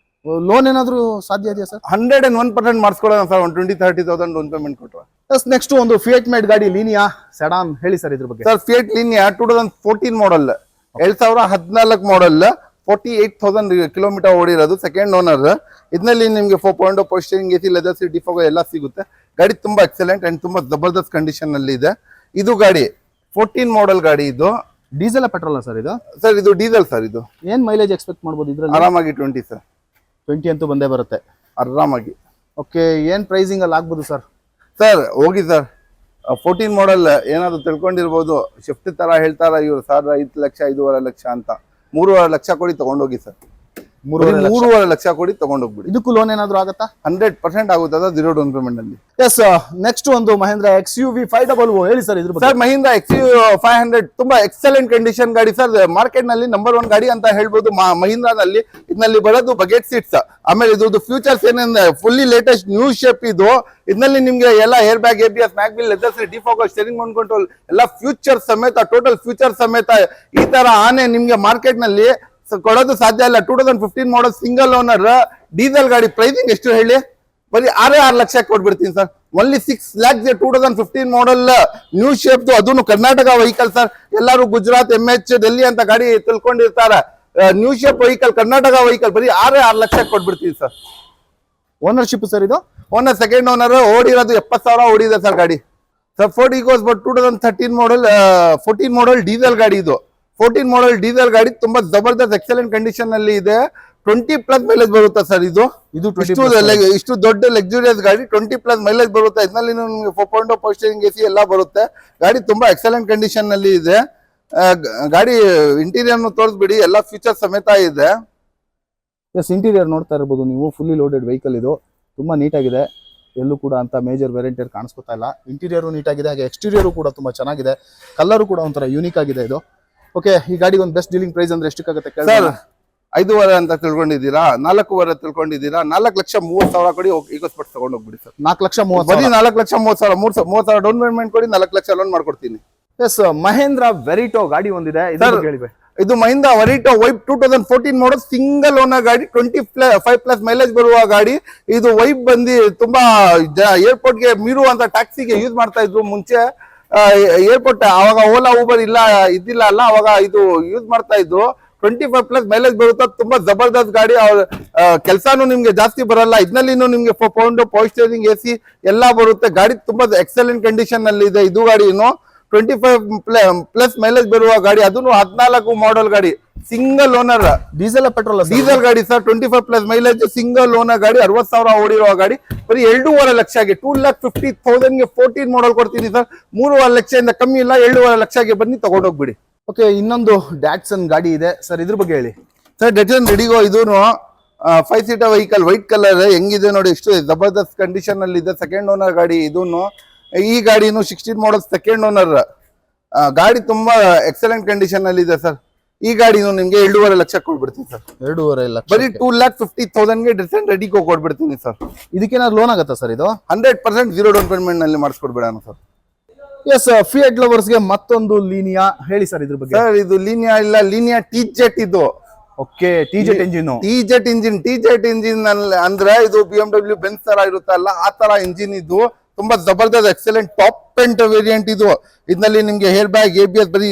ಲೋನ್ ಏನಾದ್ರು ಸಾಧ್ಯ ಇದೆಯಾ ಸರ್? 101% ಮಾಡಿಸ್ಕೊಡೋಣ ಸರ್. 20,000-30,000 ಡೌನ್ ಪೇಮೆಂಟ್ ಕೊಟ್ಟರೆ. ನೆಕ್ಸ್ಟ್ ಒಂದು ಫಿಯೇಟ್ ಮೇಡ್ ಗಾಡಿ ಲೀನಿಯಾ ಸೆಡಾನ್. ಹೇಳಿ ಸರ್ ಇದ್ರ ಬಗ್ಗೆ. Sir Fiat Linea 2014 model, 2014 model, 48,000 kilometre ಓಡಿರೋದು, ಸೆಕೆಂಡ್ ಓನರ್. ಇದರಲ್ಲಿ ನಿಮಗೆ 4.0 power steering, AC, leather seat, defog ಎಲ್ಲ ಸಿಗುತ್ತೆ. ಗಾಡಿ ತುಂಬಾ ಎಕ್ಸಲೆಂಟ್ ಅಂಡ್ ತುಂಬಾ ಜಬರ್ದಸ್ತ್ ಕಂಡೀಷನ್ ಅಲ್ಲಿ ಇದೆ. ಇದು ಗಾಡಿ 14 ಮಾಡಲ್ ಗಾಡಿ. ಇದು ಡೀಸೆಲ್ ಪೆಟ್ರೋಲ್ ಸರ್ ಇದು? ಸರ್ ಇದು ಡೀಸೆಲ್ ಸರ್. ಇದು ಏನ್ ಮೈಲೇಜ್ ಎಕ್ಸ್ಪೆಕ್ಟ್ ಮಾಡ್ಬೋದು ಇದ್ರಲ್ಲಿ? ಆರಾಮಾಗಿ 20 ಸರ್. 20 ಅಂತೂ ಬಂದೇ ಬರುತ್ತೆ ಆರಾಮಾಗಿ. ಓಕೆ, ಏನ್ ಪ್ರೈಸಿಂಗ್ ಅಲ್ಲಿ ಆಗ್ಬೋದು ಸರ್? ಸರ್ ಹೋಗಿ ಸರ್, 14 ಮಾಡಲ್ ಏನಾದ್ರು ತಿಳ್ಕೊಂಡಿರ್ಬೋದು. ಶಿಫ್ಟ್ ತರ ಹೇಳ್ತಾರ ಇವ್ರು ಸರ್ 5 ಲಕ್ಷ 5.5 ಲಕ್ಷ ಅಂತ. 3.5 ಲಕ್ಷ ಕೊಡಿ ತಗೊಂಡೋಗಿ ಸರ್. 3.5 ಲಕ್ಷ ಕೊಡಿ ತಗೊಂಡೋಗ್ಬಿಡಿ. ಇದಕ್ಕೂ ಲೋನ್ ಏನಾದ್ರು ಆಗತ್ತಾ? 100% ಆಗುತ್ತದೆ 0 ಡೌನ್ ಪೇಮೆಂಟ್ ಅಲ್ಲಿ. ಎಸ್, ನೆಕ್ಸ್ಟ್ ಒಂದು ಮಹೇಂದ್ರ XUV 500. ಹೇಳಿ ಸರ್ ಇದ್ರ ಬಗ್ಗೆ. ಸರ್ ಮಹೀಂದ್ರ XUV 500 ತುಂಬಾ ಎಕ್ಸಲೆಂಟ್ ಕಂಡೀಷನ್ ಗಾಡಿ ಸರ್. ಮಾರ್ಕೆಟ್ ನಲ್ಲಿ ನಂಬರ್ 1 ಗಾಡಿ ಅಂತ ಹೇಳ್ಬೋದು ಮಹೀಂದ್ರಾನಲ್ಲಿ. ಇದರಲ್ಲಿ ಬರೋದು ಬಕೆಟ್ ಸೀಟ್ಸ್, ಆಮೇಲೆ ಇದ್ರದ್ದು ಫ್ಯೂಚರ್ಸ್ ಏನಂದ್ರೆ ಫುಲ್ಲಿ ಲೇಟೆಸ್ಟ್ ನ್ಯೂ ಶೇಪ್ ಇದು. ಇದರಲ್ಲಿ ನಿಮ್ಗೆ ಎಲ್ಲ air bag, ABS, mag wheel, leather seat, ಡಿಫಾಗೋ steering mount control ಎಲ್ಲ ಫ್ಯೂಚರ್ ಸಮೇತ, ಟೋಟಲ್ ಫ್ಯೂಚರ್ ಸಮೇತ ಈ ತರ ಆನೆ ನಿಮ್ಗೆ ಮಾರ್ಕೆಟ್ ನಲ್ಲಿ ಕೊಡೋದು ಸಾಧ್ಯ ಇಲ್ಲ. 2015 ಮಾಡಲ್ ಸಿಂಗಲ್ ಓನರ್ ಡೀಸೆಲ್ ಗಾಡಿ. ಪ್ರೈಸಿಂಗ್ ಎಷ್ಟು ಹೇಳಿ? ಬರೀ 6 ಲಕ್ಷಕ್ಕೆ ಕೊಟ್ಬಿಡ್ತೀನಿ ಸರ್. ಓನ್ಲಿ 6 lakhs 2015 ಮಾಡಲ್ ನ್ಯೂ ಶೇಪ್, ಅದನ್ನು ಕರ್ನಾಟಕ ವೆಹಿಕಲ್ ಸರ್. ಎಲ್ಲರೂ ಗುಜರಾತ್, MH, ಡೆಲ್ಲಿ ಅಂತ ಗಾಡಿ ತಿಳ್ಕೊಂಡಿರ್ತಾರೆ. New shape vehicle, Karnataka vehicle, ಬರೀ 6 ಲಕ್ಷಕ್ಕೆ ಕೊಟ್ಬಿಡ್ತೀನಿ ಸರ್. ಓನರ್ಶಿಪ್ ಸರ್ ಇದು? ಓನರ್ ಸೆಕೆಂಡ್ ಓನರ್, ಓಡಿರೋದು 70,000 ಓಡಿದೆ ಸರ್ ಗಾಡಿ. Sir 40 goes but 2013 model 14 model diesel ಗಾಡಿ. ಇದು 14 ಮಾಡಲ್ ಡೀಸೆಲ್ ಗಾಡಿ ತುಂಬಾ ಜಬರ್ದಸ್ತ್ ಎಕ್ಸಲೆಂಟ್ ಕಂಡೀಷನ್ ಅಲ್ಲಿ ಇದೆ. 20+ ಮೈಲೇಜ್ ಬರುತ್ತೆ ಸರ್. ಇದು ಇಷ್ಟು ದೊಡ್ಡ ಲಕ್ಸುರಿಯಸ್ ಗಾಡಿ 20+ ಮೈಲೇಜ್ ಬರುತ್ತೆ. ಇದರಲ್ಲಿ ನಿಮಗೆ 4.0 ಪವರ್ ಸ್ಟೇರಿಂಗ್, ಎಸಿ ಎಲ್ಲ ಬರುತ್ತೆ. ಗಾಡಿ ತುಂಬಾ ಎಕ್ಸಲೆಂಟ್ ಕಂಡೀಷನ್ ಅಲ್ಲಿ ಇದೆ. ಗಾಡಿ ಇಂಟೀರಿಯರ್ ತೋರಿಸ್ಬಿಡಿ, ಎಲ್ಲ ಫೀಚರ್ಸ್ ಸಮೇತ ಇದೆ. ಎಸ್, ಇಂಟೀರಿಯರ್ ನೋಡ್ತಾ ಇರ್ಬೋದು ನೀವು. ಫುಲ್ಲಿ ಲೋಡೆಡ್ ವೆಹಿಕಲ್ ಇದು, ತುಂಬಾ ನೀಟಾಗಿದೆ. ಎಲ್ಲೂ ಕೂಡ ಅಂತ ಮೇಜರ್ ವೇರಿಯಂಟ್ ಕಾಣಿಸ್ಕೊತಾ ಇಲ್ಲ. ಇಂಟೀರಿಯರು ನೀಟಾಗಿದೆ, ಹಾಗೆ ಎಕ್ಸ್ಟೀರಿಯರು ಕೂಡ ತುಂಬಾ ಚೆನ್ನಾಗಿದೆ. ಕಲರು ಕೂಡ ಒಂಥರ ಯೂನಿಕ್ ಆಗಿದೆ ಇದು. ಓಕೆ, ಈ ಗಾಡಿಗೆ ಒಂದು ಬೆಸ್ಟ್ ಡೀಲಿಂಗ್ ಪ್ರೈಸ್ ಅಂದ್ರೆ ಎಷ್ಟಕ್ಕಾಗುತ್ತೆ ಸರ್? 5.5 ಅಂತ ತಿಳ್ಕೊಂಡಿದ್ದೀರಾ? 4.5 ತಿಳ್ಕೊಂಡಿದ್ದೀರಾ? 4,30,000 ಕೊಡಿ, ಈಗೋಸ್ಪಟ್ ತಗೊಂಡು ಹೋಗ್ಬಿಡಿ ಸರ್. 4,30,000 ಬರೀ 4,30,000 30,000 ಡೌನ್ ಪೇಮೆಂಟ್ ಕೊಡಿ, 4 ಲಕ್ಷ ಲೋನ್ ಮಾಡ್ಕೊಡ್ತೀನಿ. ಎಸ್, ಮಹೇಂದ್ರ ವೆರಿಟೋ ಗಾಡಿ ಒಂದಿದೆ. ಇದು Mahindra Verito Vibe 2014 model single owner ಗಾಡಿ, 25+ ಮೈಲೇಜ್ ಬರುವ ಗಾಡಿ. ಇದು ವೈಬ್ ಬಂದು ತುಂಬಾ ಏರ್ಪೋರ್ಟ್ಗೆ ಮೀರುವಂತ ಟ್ಯಾಕ್ಸಿಗೆ ಯೂಸ್ ಮಾಡ್ತಾ ಇದ್ರು ಮುಂಚೆ. ಏರ್ಪೋರ್ಟ್ ಅವಾಗ ಓಲಾ ಊಬರ್ ಇದ್ದಿಲ್ಲ ಅಲ್ಲ, ಅವಾಗ ಇದು ಯೂಸ್ ಮಾಡ್ತಾ ಇದ್ರು. 25+ ಮೈಲೇಜ್ ಬರುತ್ತೆ. ತುಂಬಾ ಜಬರ್ದಸ್ತ್ ಗಾಡಿ. ಕೆಲಸನೂ ನಿಮ್ಗೆ ಜಾಸ್ತಿ ಬರಲ್ಲ. ಇದರಲ್ಲಿ ನಿಮ್ಗೆ 4.0 ಪವರ್ ಸ್ಟೇರಿಂಗ್, ಎಸಿ ಎಲ್ಲ ಬರುತ್ತೆ. ಗಾಡಿ ತುಂಬಾ ಎಕ್ಸಲೆಂಟ್ ಕಂಡೀಷನ್ ಅಲ್ಲಿ ಇದೆ. ಇದು ಗಾಡಿನು 25+ ಮೈಲೇಜ್ ಬರುವ ಗಾಡಿ, ಅದನ್ನು 14 ಮಾಡಲ್ ಗಾಡಿ, single owner. Diesel petrol? Diesel ಗಾಡಿ ಸರ್. 25+ ಮೈಲೇಜ್, ಸಿಂಗಲ್ ಓನರ್ ಗಾಡಿ, 60,000 ಓಡಿರುವ ಗಾಡಿ. ಬರೀ 2.5 ಲಕ್ಷಗೆ 2,50,000ಗೆ 14 ಮಾಡಲ್ ಕೊಡ್ತೀನಿ ಸರ್. 3.5 ಲಕ್ಷದಿಂದ ಕಮ್ಮಿ ಇಲ್ಲ, 2.5 ಲಕ್ಷಗೆ ಬನ್ನಿ ತಗೊಂಡೋಗ್ಬಿಡಿ. ಓಕೆ, ಇನ್ನೊಂದು ಡ್ಯಾಟ್ಸನ್ ಗಾಡಿ ಇದೆ ಸರ್, ಇದ್ರ ಬಗ್ಗೆ ಹೇಳಿ. ಸರ್ ಡೆಟನ್ ರೆಡಿಗೋ, ಇದೂನು 5 ಸೀಟರ್ ವೆಹಿಕಲ್, ವೈಟ್ ಕಲರ್, ಹೆಂಗಿದೆ ನೋಡಿ, ಎಷ್ಟು ಜಬರ್ದಸ್ತ್ ಕಂಡೀಷನ್ ಅಲ್ಲಿ ಇದೆ. ಸೆಕೆಂಡ್ ಓನರ್ ಗಾಡಿ ಇದೂನು. ಈ ಗಾಡಿನು 16 ಮಾಡಲ್ ಸೆಕೆಂಡ್ ಓನರ್ ಗಾಡಿ. ತುಂಬಾ ಎಕ್ಸಲೆಂಟ್ ಕಂಡೀಷನ್ ಅಲ್ಲಿ ಇದೆ ಸರ್. ಈ ಗಾಡಿನು ನಿಮ್ಗೆ 2.5 ಲಕ್ಷ ಕೊಡ್ಬಿಡ್ತೀನಿ ಸರ್. 2.5 ಲಕ್ಷ? ಬರೀ 2,50,000ಗೆ ಡೆಟನ್ ರೆಡಿಗೋ ಕೊಡ್ಬಿಡ್ತೀನಿ ಸರ್. ಇದಕ್ಕೇನಾದ್ರು ಲೋನ್ ಆಗತ್ತಾ ಸರ್ ಇದು? 100% 0 ಡೌನ್ ಪೇಮೆಂಟ್ ನಲ್ಲಿ ಮಾಡಿಸ್ಕೊಡ್ಬೇಡ ಸರ್. ಎಸ್, ಫಿಯಟ್ ಲವರ್ಸ್ ಗೆ ಮತ್ತೊಂದು ಲೀನಿಯಾ, ಹೇಳಿ ಸರ್ ಇದ್ರ ಬಗ್ಗೆ. ಸರ್ ಇದು ಲೀನಿಯಾ ಇಲ್ಲ, ಲೀನಿಯಾ ಟಿ-ಜೆಟ್ ಇದು. Okay, T-jet engine. T-jet engine ಅಂದ್ರೆ ಇದು BMW ಬೆನ್ಸ್ ತರ ಇರುತ್ತಲ್ಲ, ಆ ತರ ಇಂಜಿನ್ ಇದು. ತುಂಬಾ ಜಬರ್ದಸ್ತ್ ಎಕ್ಸಲೆಂಟ್ ಟಾಪ್ ಎಂಡ್ ವೇರಿಯಂಟ್ ಇದು. ಇದರಲ್ಲಿ ನಿಮ್ಗೆ ಹೇರ್ ಬ್ಯಾಗ್, ABS, ಬರೀ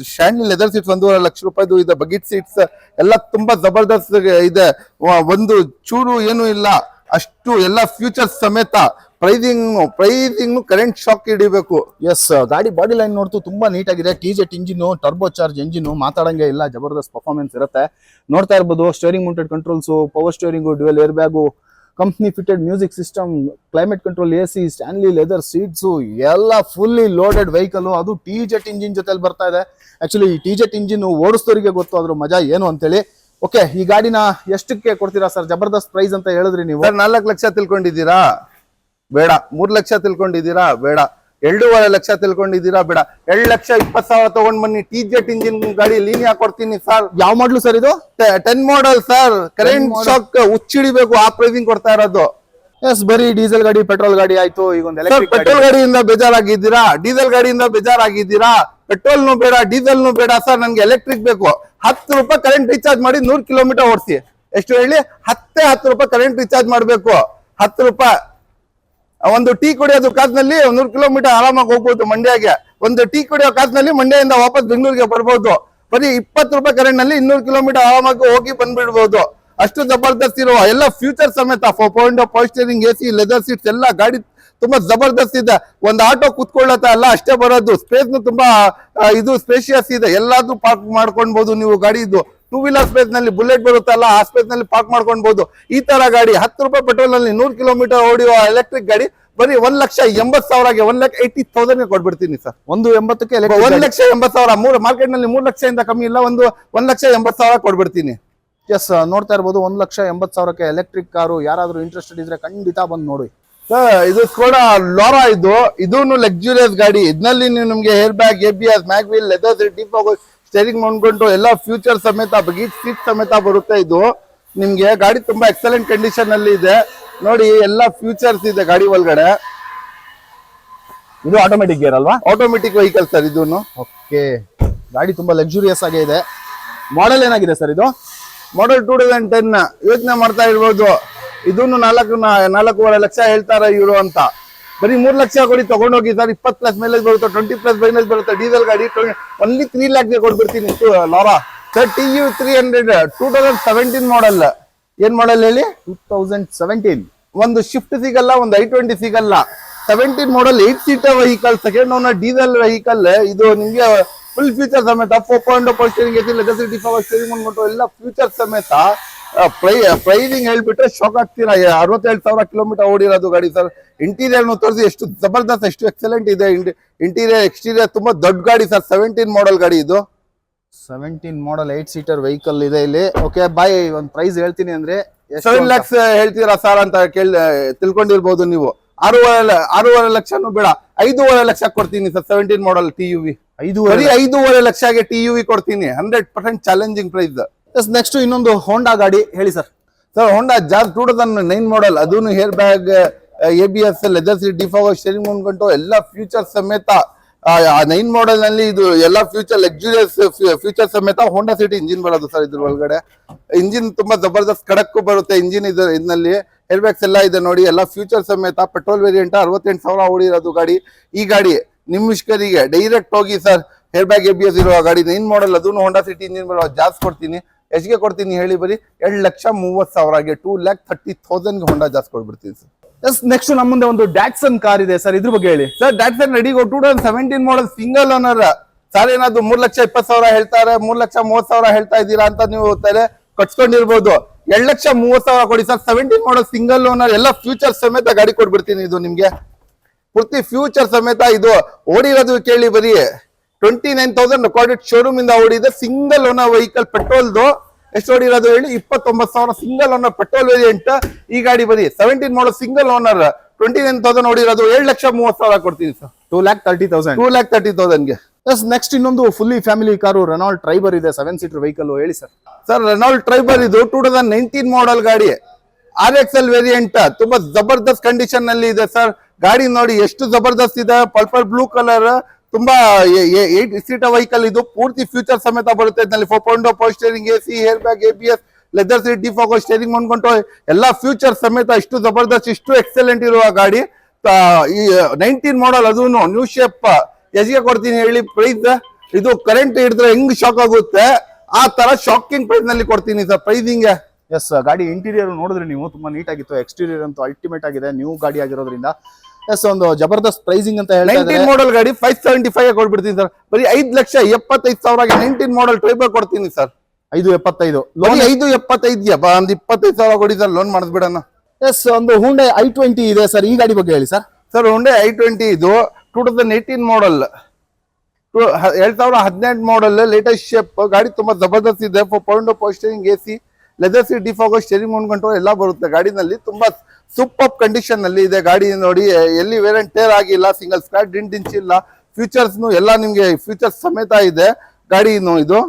ಸ್ಟ್ಯಾಂಡ್ಲಿ ಲೆದರ್ ಸೀಟ್ಸ್ 1.5 ಲಕ್ಷ ರೂಪಾಯಿದು ಇದೆ. ಬಕೆಟ್ ಸೀಟ್ಸ್ ಎಲ್ಲ ತುಂಬಾ ಜಬರ್ದಸ್ತ್ ಇದೆ. ಒಂದು ಚೂರು ಏನು ಇಲ್ಲ, ಅಷ್ಟು ಎಲ್ಲ ಫ್ಯೂಚರ್ಸ್ ಸಮೇತ. ಪ್ರೈಸಿಂಗ್ ಕರೆಂಟ್ ಶಾಕ್ ಹಿಡಿಬೇಕು. ಎಸ್, ಗಾಡಿ ಬಾಡಿ ಲೈನ್ ನೋಡ್ತು ತುಂಬಾ ನೀಟ್ ಆಗಿದೆ. T Jet engine, turbo charge engine, ಮಾತಾಡಂಗೆ ಇಲ್ಲ, ಜಬರ್ದಸ್ತ್ ಪರ್ಫಾರ್ಮೆನ್ಸ್ ಇರುತ್ತೆ. ನೋಡ್ತಾ ಇರ್ಬೋದು, steering mounted controls, power steering, dual air bag, company fitted music system, climate control, AC, Stanley leather seats, ಎಲ್ಲ ಫುಲ್ಲಿ ಲೋಡೆಡ್ ವೆಹಿಕಲ್. ಅದು ಟಿ-ಜೆಟ್ ಇಂಜಿನ್ ಜೊತೆಲಿ ಬರ್ತಾ ಇದೆ. ಆಕ್ಚುಲಿ ಈ ಟಿ-ಜೆಟ್ ಇಂಜಿನ್ ಓಡಿಸ್ತೋರಿಗೆ ಗೊತ್ತು ಅದ್ರ ಮಜಾ ಏನು ಅಂತೇಳಿ. ಓಕೆ, ಈ ಗಾಡಿನ ಎಷ್ಟಕ್ಕೆ ಕೊಡ್ತೀರಾ ಸರ್? ಜಬರ್ದಸ್ತ್ ಪ್ರೈಸ್ ಅಂತ ಹೇಳಿದ್ರಿ ನೀವು. 4 ಲಕ್ಷ ತಿಳ್ಕೊಂಡಿದ್ದೀರಾ? ಬೇಡ. 3 ಲಕ್ಷ ತಿಳ್ಕೊಂಡಿದ್ದೀರಾ? ಬೇಡ. 2.5 ಲಕ್ಷ ತಿಳ್ಕೊಂಡಿದ್ದೀರಾ? ಬೇಡ. 2,20,000 ತಗೊಂಡ್ ಬನ್ನಿ. ಟಿ-ಜೆಟ್ ಇಂಜಿನ್ ಗಾಡಿ ಲೀನಿಯಾ ಕೊಡ್ತೀನಿ ಸರ್. ಯಾವ ಮಾಡ್ಲು ಸರ್ ಇದು? 10 ಮಾಡಲ್ ಸರ್. ಕರೆಂಟ್ ಶಾಕ್ ಹುಚ್ಚಿಡಿಬೇಕು, ಆ ಪ್ರೈಸಿಂಗ್ ಕೊಡ್ತಾ ಇರೋದು. ಎಸ್, ಬರೀ ಡೀಸೆಲ್ ಗಾಡಿ, ಪೆಟ್ರೋಲ್ ಗಾಡಿ ಆಯ್ತು, ಈಗ ಒಂದು ಎಲೆಕ್ಟ್ರಿಕ್ ಪೆಟ್ರೋಲ್ ಗಾಡಿಯಿಂದ ಬೇಜಾರಾಗಿದ್ದೀರಾ? ಡೀಸೆಲ್ ಗಾಡಿಯಿಂದ ಬೇಜಾರಾಗಿದ್ದೀರಾ? ಪೆಟ್ರೋಲ್ನು ಬೇಡ, ಡೀಸೆಲ್ನು ಬೇಡ ಸರ್, ನನ್ಗೆ ಎಲೆಕ್ಟ್ರಿಕ್ ಬೇಕು. 10 ರೂಪಾಯಿ ಕರೆಂಟ್ ರೀಚಾರ್ಜ್ ಮಾಡಿ 100 ಕಿಲೋಮೀಟರ್ ಓಡಿಸಿ. ಎಷ್ಟು ಹೇಳಿ? 10 ರೂಪಾಯಿ ಕರೆಂಟ್ ರೀಚಾರ್ಜ್ ಮಾಡ್ಬೇಕು. 10 ರೂಪಾಯಿ. ಒಂದು ಟೀ ಕುಡಿಯೋದು ಕಾಸಿನಲ್ಲಿ 100 ಕಿಲೋಮೀಟರ್ ಆರಾಮಾಗಿ ಹೋಗ್ಬೋದು ಮಂಡ್ಯಗೆ. ಒಂದು ಟೀ ಕುಡಿಯೋ ಕಾಸಿನಲ್ಲಿ ಮಂಡ್ಯದಿಂದ ವಾಪಸ್ ಬೆಂಗಳೂರಿಗೆ ಬರ್ಬೋದು. ಬರೀ 20 ರೂಪಾಯಿ ಕರೆಂಟ್ ನಲ್ಲಿ 200 ಕಿಲೋಮೀಟರ್ ಆರಾಮಾಗಿ ಹೋಗಿ ಬಂದ್ಬಿಡ್ಬೋದು. ಅಷ್ಟು ಜಬರ್ದಸ್ತ್ ಇರುವ ಎಲ್ಲ ಫ್ಯೂಚರ್ ಸಮೇತ, power steering, AC, leather seats, ಎಲ್ಲ ಗಾಡಿ ತುಂಬಾ ಜಬರ್ದಸ್ತ್ ಇದೆ. ಒಂದು ಆಟೋ ಕುತ್ಕೊಳ್ಳುತ್ತೆ ಅಲ್ಲ, ಅಷ್ಟೇ ಬರೋದು. ಸ್ಪೇಸ್ ತುಂಬಾ ಇದು ಸ್ಪೇಷಿಯಸ್ ಇದೆ, ಎಲ್ಲಾದ್ರೂ ಪಾರ್ಕ್ ಮಾಡ್ಕೊಳ್ಬಹುದು ನೀವು. ಗಾಡಿ ಇದು 2 ವೀಲರ್ ಸ್ಪೇಸ್ ನಲ್ಲಿ ಬುಲೆಟ್ ಬರುತ್ತಲ್ಲ, ಆ ಸ್ಪೇಸ್ ನಲ್ಲಿ ಪಾರ್ಕ್ ಮಾಡ್ಕೊಳ್ಬಹುದು. ಈ ತರ ಗಾಡಿ 10 ರೂಪಾಯಿ ಪೆಟ್ರೋಲ್ ನಲ್ಲಿ 100 ಕಿಲೋಮೀಟರ್ ಓಡಿಯುವ ಎಲೆಕ್ಟ್ರಿಕ್ ಗಾಡಿ ಬರೀ 1,80,000ಗೆ 1,80,000 ಕೊಡ್ಬಿಡ್ತೀನಿ ಸರ್. 1,80,000ಕ್ಕೆ 1,80,000. ಮಾರ್ಕೆಟ್ ನಲ್ಲಿ 3 ಲಕ್ಷದಿಂದ ಕಮ್ಮಿ ಇಲ್ಲ. 1,80,000 ಕೊಡ್ಬಿಡ್ತೀನಿ. ಎಸ್, ನೋಡ್ತಾ ಇರ್ಬೋದು, 1,80,000ಕ್ಕೆ ಎಲೆಕ್ಟ್ರಿಕ್ ಕಾರು. ಯಾರಾದ್ರೂ ಇಂಟ್ರೆಸ್ಟೆಡ್ ಇದ್ರೆ ಖಂಡಿತ ಬಂದು ನೋಡಿ. ಇದು ಸ್ಕೋಡಾ ಲೋರಾ. ಇದೂನು ಲಕ್ಸುರಿಯಸ್ ಗಾಡಿ. ಇದರಲ್ಲಿ ನೀವು ನಿಮ್ಗೆ hair bag, ABS, mag wheel, leather seat, steering ಮಾಡ್ಕೊಂಡು ಎಲ್ಲ ಫ್ಯೂಚರ್ ಸಮೇತ, ಬಗೀಟ್ ಸೀಟ್ ಸಮೇತ ಬರುತ್ತೆ. ಇದು ನಿಮ್ಗೆ ಗಾಡಿ ತುಂಬಾ ಎಕ್ಸಲೆಂಟ್ ಕಂಡೀಷನ್ ಅಲ್ಲಿ ಇದೆ. ನೋಡಿ, ಎಲ್ಲ ಫ್ಯೂಚರ್ಸ್ ಇದೆ ಗಾಡಿ ಒಳಗಡೆ. ಇದು ಆಟೋಮೆಟಿಕ್ ಗೇರ್ ಅಲ್ವಾ? ಆಟೋಮೆಟಿಕ್ ವೆಹಿಕಲ್ ಸರ್ ಇದೂನು. ಓಕೆ, ಗಾಡಿ ತುಂಬಾ ಲಕ್ಸುರಿಯಸ್ ಆಗಿ ಇದೆ. ಮಾಡೆಲ್ ಏನಾಗಿದೆ ಸರ್ ಇದು? ಮಾಡಲ್ 2010. ಯೋಚನೆ ಮಾಡ್ತಾ ಇರ್ಬೋದು, ಇದೂನು 4.5 ಲಕ್ಷ ಹೇಳ್ತಾರ ಇವರು ಅಂತ. ಬರೀ 3 ಲಕ್ಷ ಕೊಡಿ, ತಗೊಂಡೋಗಿ ಸರ್. 20+ ಮೈಲೇಜ್ ಬರುತ್ತೆ, 20+ ಮೈಲೇಜ್ ಬರುತ್ತೆ. ಡೀಸೆಲ್ ಗಾಡಿ ಓನ್ಲಿ 3 ಲ್ಯಾಕ್ಗೆ ಕೊಡ್ಬಿಡ್ತೀನಿ ಲಾರಾ ಸರ್. TU 300 2017 ಮಾಡಲ್. ಏನ್ ಮಾಡಲ್ ಹೇಳಿ? 2017. ಒಂದು ಶಿಫ್ಟ್ ಸಿಗಲ್ಲ, ಒಂದು i20 ಸಿಗಲ್ಲ. 17 ಮಾಡಲ್ 8 seater vehicle, second owner diesel vehicle. ಇದು ನಿಮ್ಗೆ ಫುಲ್ ಫ್ಯೂಚರ್ ಸಮೇತ, 4.0 steering, AC, leather seat, power steering ಅನ್ಕೊಂಡು ಎಲ್ಲ ಫ್ಯೂಚರ್ ಸಮೇತ. ಪ್ರೈಸಿಂಗ್ ಹೇಳ್ಬಿಟ್ರೆ ಶಾಕ್ ಆಗ್ತೀರಾ. 67,000 ಕಿಲೋಮೀಟರ್ ಓಡಿರೋದು ಗಾಡಿ ಸರ್. ಇಂಟೀರಿಯರ್ ತೋರಿಸಿ, ಎಷ್ಟು ಜಬರ್ದಸ್ತ್, ಎಷ್ಟು ಎಕ್ಸಲೆಂಟ್ ಇದೆ. ಇಂಟೀರಿಯರ್, ಎಕ್ಸ್ಟೀರಿಯರ್ ತುಂಬಾ ದೊಡ್ಡ ಗಾಡಿ ಸರ್. 17 ಮಾಡಲ್ ಗಾಡಿ ಇದು. 17 ಮಾಡಲ್ 8 ಸೀಟರ್ ವೆಹಿಕಲ್ ಇದೆ ಇಲ್ಲಿ. ಓಕೆ, ಬಾಯ್, ಒಂದು ಪ್ರೈಸ್ ಹೇಳ್ತೀನಿ ಅಂದ್ರೆ 7 lakhs ಹೇಳ್ತೀರಾ ಸರ್ ಅಂತ ತಿಳ್ಕೊಂಡಿರ್ಬೋದು ನೀವು. 6.5 ಲಕ್ಷನೂ ಬೇಡ, 5.5 ಲಕ್ಷ ಕೊಡ್ತೀನಿ ಸರ್. 17 ಮಾಡಲ್ TUV 5.5 ಲಕ್ಷಗೆ TUV ಕೊಡ್ತೀನಿ. 100% ಚಾಲೆಂಜಿಂಗ್ ಪ್ರೈಸ್. ನೆಕ್ಸ್ಟ್ ಇನ್ನೊಂದು ಹೋಂಡಾ ಗಾಡಿ ಹೇಳಿ sir. Sir, Honda Jazz 2009 model. ಅದೂನು air bag, ABS, leather seat, power steering ಅನ್ಕೊಂಡು ಎಲ್ಲ ಫ್ಯೂಚರ್ ಸಮೇತ. 9 ಮಾಡಲ್ ನಲ್ಲಿ ಇದು ಎಲ್ಲ ಫ್ಯೂಚರ್ ಲಕ್ಸುರಿಯಸ್ ಫ್ಯೂಚರ್ ಸಮೇತ ಹೋಂಡಾ ಸಿಟಿ ಇಂಜಿನ್ ಬರೋದು ಸರ್. ಇದ್ರ ಒಳಗಡೆ ಇಂಜಿನ್ ತುಂಬಾ ಜಬರ್ದಸ್ತ್ ಕಡಕ್ಕು ಬರುತ್ತೆ ಇಂಜಿನ್. ಇದರಲ್ಲಿ ಹೇರ್ ಬ್ಯಾಗ್ಸ್ ಎಲ್ಲ ಇದೆ ನೋಡಿ, ಎಲ್ಲ ಫ್ಯೂಚರ್ ಸಮೇತ. ಪೆಟ್ರೋಲ್ ವೇರಿಯಂಟ್ 68,000 ಓಡಿರೋದು ಗಾಡಿ. ಈ ಗಾಡಿ ನಿಮ್ಮಿಷ್ಕರಿಗೆ ಡೈರೆಕ್ಟ್ ಹೋಗಿ ಸರ್. ಹೇರ್ ಬ್ಯಾಗ್, ABS ಇರುವ ಗಾಡಿ 9 ಮಾಡಲ್, ಅದನ್ನು ಹೋಂಡಾ ಸಿಟಿ ಇಂಜಿನ್ ಬರೋ. ಜಾಸ್ ಕೊಡ್ತೀನಿ. ಎಷ್ಟಿಗೆ ಕೊಡ್ತೀನಿ ಹೇಳಿ? ಬರೀ 2,30,000ಗೆ 2,30,000ಗೆ ಹೋಂಡಾ ಜಾಸ್ ಕೊಡ್ಬಿಡ್ತೀನಿ ಸರ್. ನೆಕ್ಸ್ಟ್ ನಮ್ಮ ಮುಂದೆ ಒಂದು ಡ್ಯಾಟ್ಸನ್ ಕಾರ್ ಇದೆ ಸರ್, ಇದ್ರ ಬಗ್ಗೆ ಹೇಳಿ sir. Datsun Redi 2017 model single owner sir. ಏನಾದ್ರು 3,20,000 ಹೇಳ್ತಾರೆ, 3,30,000 ಹೇಳ್ತಾ ಇದ್ದೀರಾ ಅಂತ ನೀವು ಕಟ್ಸ್ಕೊಂಡಿರ್ಬೋದು. 2,30,000 ಕೊಡಿ ಸರ್. 17 ಮಾಡಲ್ ಸಿಂಗಲ್ ಓನರ್, ಎಲ್ಲ ಫ್ಯೂಚರ್ ಸಮೇತ ಗಾಡಿ ಕೊಡ್ಬಿಡ್ತೀನಿ. ಇದು ನಿಮ್ಗೆ ಪೂರ್ತಿ ಫ್ಯೂಚರ್ ಸಮೇತ. ಇದು ಓಡಿರೋದು ಕೇಳಿ, ಬರೀ 29,000 ರೆಕಾರ್ಡೆಡ್ ಶೋರೂಮ್ ಇಂದ ಓಡಿದೆ. Single owner vehicle. ಪೆಟ್ರೋಲ್ದು ಎಷ್ಟು ಓಡಿರೋದು ಹೇಳಿ? 29,000 ಸಿಂಗಲ್ ಓನರ್ ಪೆಟ್ರೋಲ್ ವೇರಿಯಂಟ್. ಈ ಗಾಡಿ ಬರೀ 17 ಮಾಡಲ್ ಸಿಂಗಲ್ ಓನರ್, 29,000 ಓಡಿರೋದು. 7,30,000 ಕೊಡ್ತೀನಿ ಸರ್. 2,30,000. 2,30,000ಗೆ. ನೆಕ್ಸ್ಟ್ ಇನ್ನೊಂದು fully family car Renault Triber ಇದೆ, 7 ಸೀಟರ್ ವೆಹಿಕಲ್. ಹೇಳಿ ಸರ್. ಸರ್, ರೆನಾಲ್ಟ್ ಟ್ರೈಬರ್ ಇದು 2019 ಮಾಡಲ್ ಗಾಡಿ. RXL variant. ತುಂಬಾ ಜಬರ್ದಸ್ತ್ ಕಂಡೀಷನ್ ನಲ್ಲಿ ಇದೆ ಸರ್. ಗಾಡಿ ನೋಡಿ ಎಷ್ಟು ಜಬರ್ದಸ್ತ್ ಇದೆ, ಪರ್ಪಲ್ ಬ್ಲೂ ಕಲರ್, ತುಂಬಾ 8 ಸೀಟರ್ ವೆಹಿಕಲ್ ಇದು, ಪೂರ್ತಿ ಫ್ಯೂಚರ್ ಸಮೇತ ಬರುತ್ತೆ ಇದರಲ್ಲಿ. 4.0 power steering, AC, air bag, ABS, leather seat, ಡಿಫಾಗೋ, steering mount control, ಎಲ್ಲಾ ಫ್ಯೂಚರ್ ಸಮೇತ ಇಷ್ಟು ಜಬರ್ದಸ್ತ್, ಇಷ್ಟು ಎಕ್ಸಲೆಂಟ್ ಇರುವ ಗಾಡಿ. ಈ 19 ಮಾಡಲ್, ಅದು ನ್ಯೂ ಶೇಪ್. ಎಷ್ಟಿಗೆ ಕೊಡ್ತೀನಿ ಹೇಳಿ ಪ್ರೈಸ್? ಇದು ಕರೆಂಟ್ ಹಿಡಿದ್ರೆ ಹೆಂಗ್ ಶಾಕ್ ಆಗುತ್ತೆ ಆ ತರ ಶಾಕಿಂಗ್ ಪ್ರೈಸ್ ನಲ್ಲಿ ಕೊಡ್ತೀನಿ ಸರ್. ಪ್ರೈಸಿಂಗ್ ಎಸ್, ಗಾಡಿ ಇಂಟೀರಿಯರ್ ನೋಡಿದ್ರೆ ನೀವು ತುಂಬಾ ನೀಟ್ ಆಗಿತ್ತು, ಎಕ್ಸ್ಟೀರಿಯರ್ ಅಂತೂ ಅಲ್ಟಿಮೇಟ್ ಆಗಿದೆ, ನ್ಯೂ ಗಾಡಿ ಆಗಿರೋದ್ರಿಂದ. ಎಸ್, ಒಂದು ಜಬರ್ದಸ್ತ್ ಪ್ರೈಸಿಂಗ್ ಅಂತ ಹೇಳ್ತಾ 19 ಮಾಡಲ್ ಗಾಡಿ 575 ಕೊಟ್ಬಿಡ್ತೀನಿ ಸರ್. ಬರೀ 5,75,000 19 ಮಾಡಲ್ ಟ್ರೈಬರ್ ಕೊಡ್ತೀನಿ ಸರ್. 575 ಲೋನ್ 575 ಒಂದ್ 25,000 ಕೊಡಿ ಸರ್, ಲೋನ್ ಮಾಡಿಸ್ಬಿಡೋಣ. ಎಸ್, ಒಂದು Hyundai i20 ಇದೆ ಸರ್, ಈ ಗಾಡಿ ಬಗ್ಗೆ ಹೇಳಿ ಸರ್. ಸರ್ Hyundai i20 ಇದು 2018 ಮಾಡಲ್, 2018 ಮಾಡಲ್, ಲೇಟೆಸ್ಟ್ ಶೇಪ್ ಗಾಡಿ, ತುಂಬಾ ಜಬರ್ದಸ್ತ್ ಇದೆ. 4.0 power steering, AC, leather seat, ಡಿಫಾಗೋ, steering mount control ಎಲ್ಲ ಬರುತ್ತೆ ಗಾಡಿನಲ್ಲಿ. ತುಂಬಾ ಸೂಪರ್ ಕಂಡೀಷನ್ ನಲ್ಲಿ ಇದೆ ಗಾಡಿ. ನೋಡಿ ಎಲ್ಲಿ ವೇರ್ ಅಂಡ್ ಟೇರ್ ಆಗಿಲ್ಲ, ಸಿಂಗಲ್ ಸ್ಕ್ರಾಚ್ ಡಿಂಟ್ ಇಂಚ್ ಇಲ್ಲ. ಫೀಚರ್ಸ್ ಎಲ್ಲ ನಿಮ್ಗೆ ಫೀಚರ್ಸ್ ಸಮೇತ ಇದೆ ಗಾಡಿ ಇದು.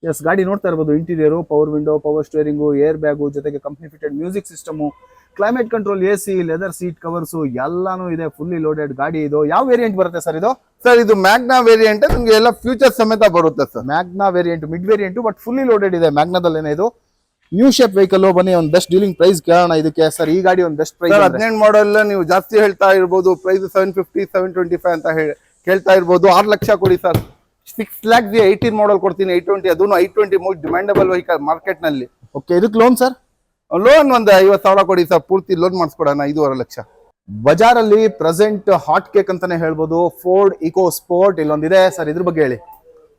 ಎಸ್, ಗಾಡಿ ನೋಡ್ತಾ ಇರಬಹುದು, interior power window, power steering, air bag, ಜೊತೆಗೆ company fitted music system, climate control, AC, leather seat covers ಎಲ್ಲಾನು ಇದೆ. ಫುಲ್ಲಿ ಲೋಡೆಡ್ ಗಾಡಿ ಇದು. ಯಾವ ವೇರಿಯಂಟ್ ಬರುತ್ತೆ ಸರ್ ಇದು? ಸರ್ ಇದು ಮ್ಯಾಗ್ನಾ ವೇರಿಯಂಟ್, ನಿಮ್ಗೆ ಎಲ್ಲ ಫ್ಯೂಚರ್ ಸಮೇತ ಬರುತ್ತೆ sir. Magna variant, mid variant, but fully loaded ಇದೆ. ಮ್ಯಾಗ್ನಾದಲ್ಲೇನೆ ಇದು ನ್ಯೂ ಶೇಪ್ ವೆಹಿಕಲ್. ಬನ್ನಿ ಒಂದು ಬೆಸ್ಟ್ ಡೀಲಿಂಗ್ ಪ್ರೈಸ್ ಕೇಳೋಣ ಇದಕ್ಕೆ ಸರ್. ಈ ಗಾಡಿ ಒಂದು ಬೆಸ್ಟ್ ಪ್ರೈಸ್ 18 ಮಾಡಲ್ ನೀವು ಜಾಸ್ತಿ ಹೇಳ್ತಾ ಇರ್ಬೋದು, ಪ್ರೈಸ್ 750 725 ಅಂತ ಕೇಳ್ತಾ ಇರ್ಬೋದು. 6 ಲಕ್ಷ ಕೊಡಿ ಸರ್. 6 lakhs 18 ಮಾಡಲ್ ಕೊಡ್ತೀನಿ. 820, ಅದೂ i20 most demandable vehicle market ನಲ್ಲಿ. ಓಕೆ, ಇದಕ್ಕೆ ಲೋನ್ ಸರ್? ಲೋನ್ ಒಂದು 50,000 ಕೊಡಿ ಸರ್, ಪೂರ್ತಿ ಲೋನ್ ಮಾಡಿಸ್ಕೊಡೋಣ. 5.5 ಲಕ್ಷ. ಬಜಾರಲ್ಲಿ ಪ್ರೆಸೆಂಟ್ ಹಾಟ್ ಕೇಕ್ ಅಂತಾನೆ ಹೇಳ್ಬೋದು, ಫೋರ್ಡ್ ಇಕೋ ಸ್ಪೋರ್ಟ್ ಇಲ್ಲೊಂದಿದೆ ಸರ್, ಇದ್ರ ಬಗ್ಗೆ ಹೇಳಿ.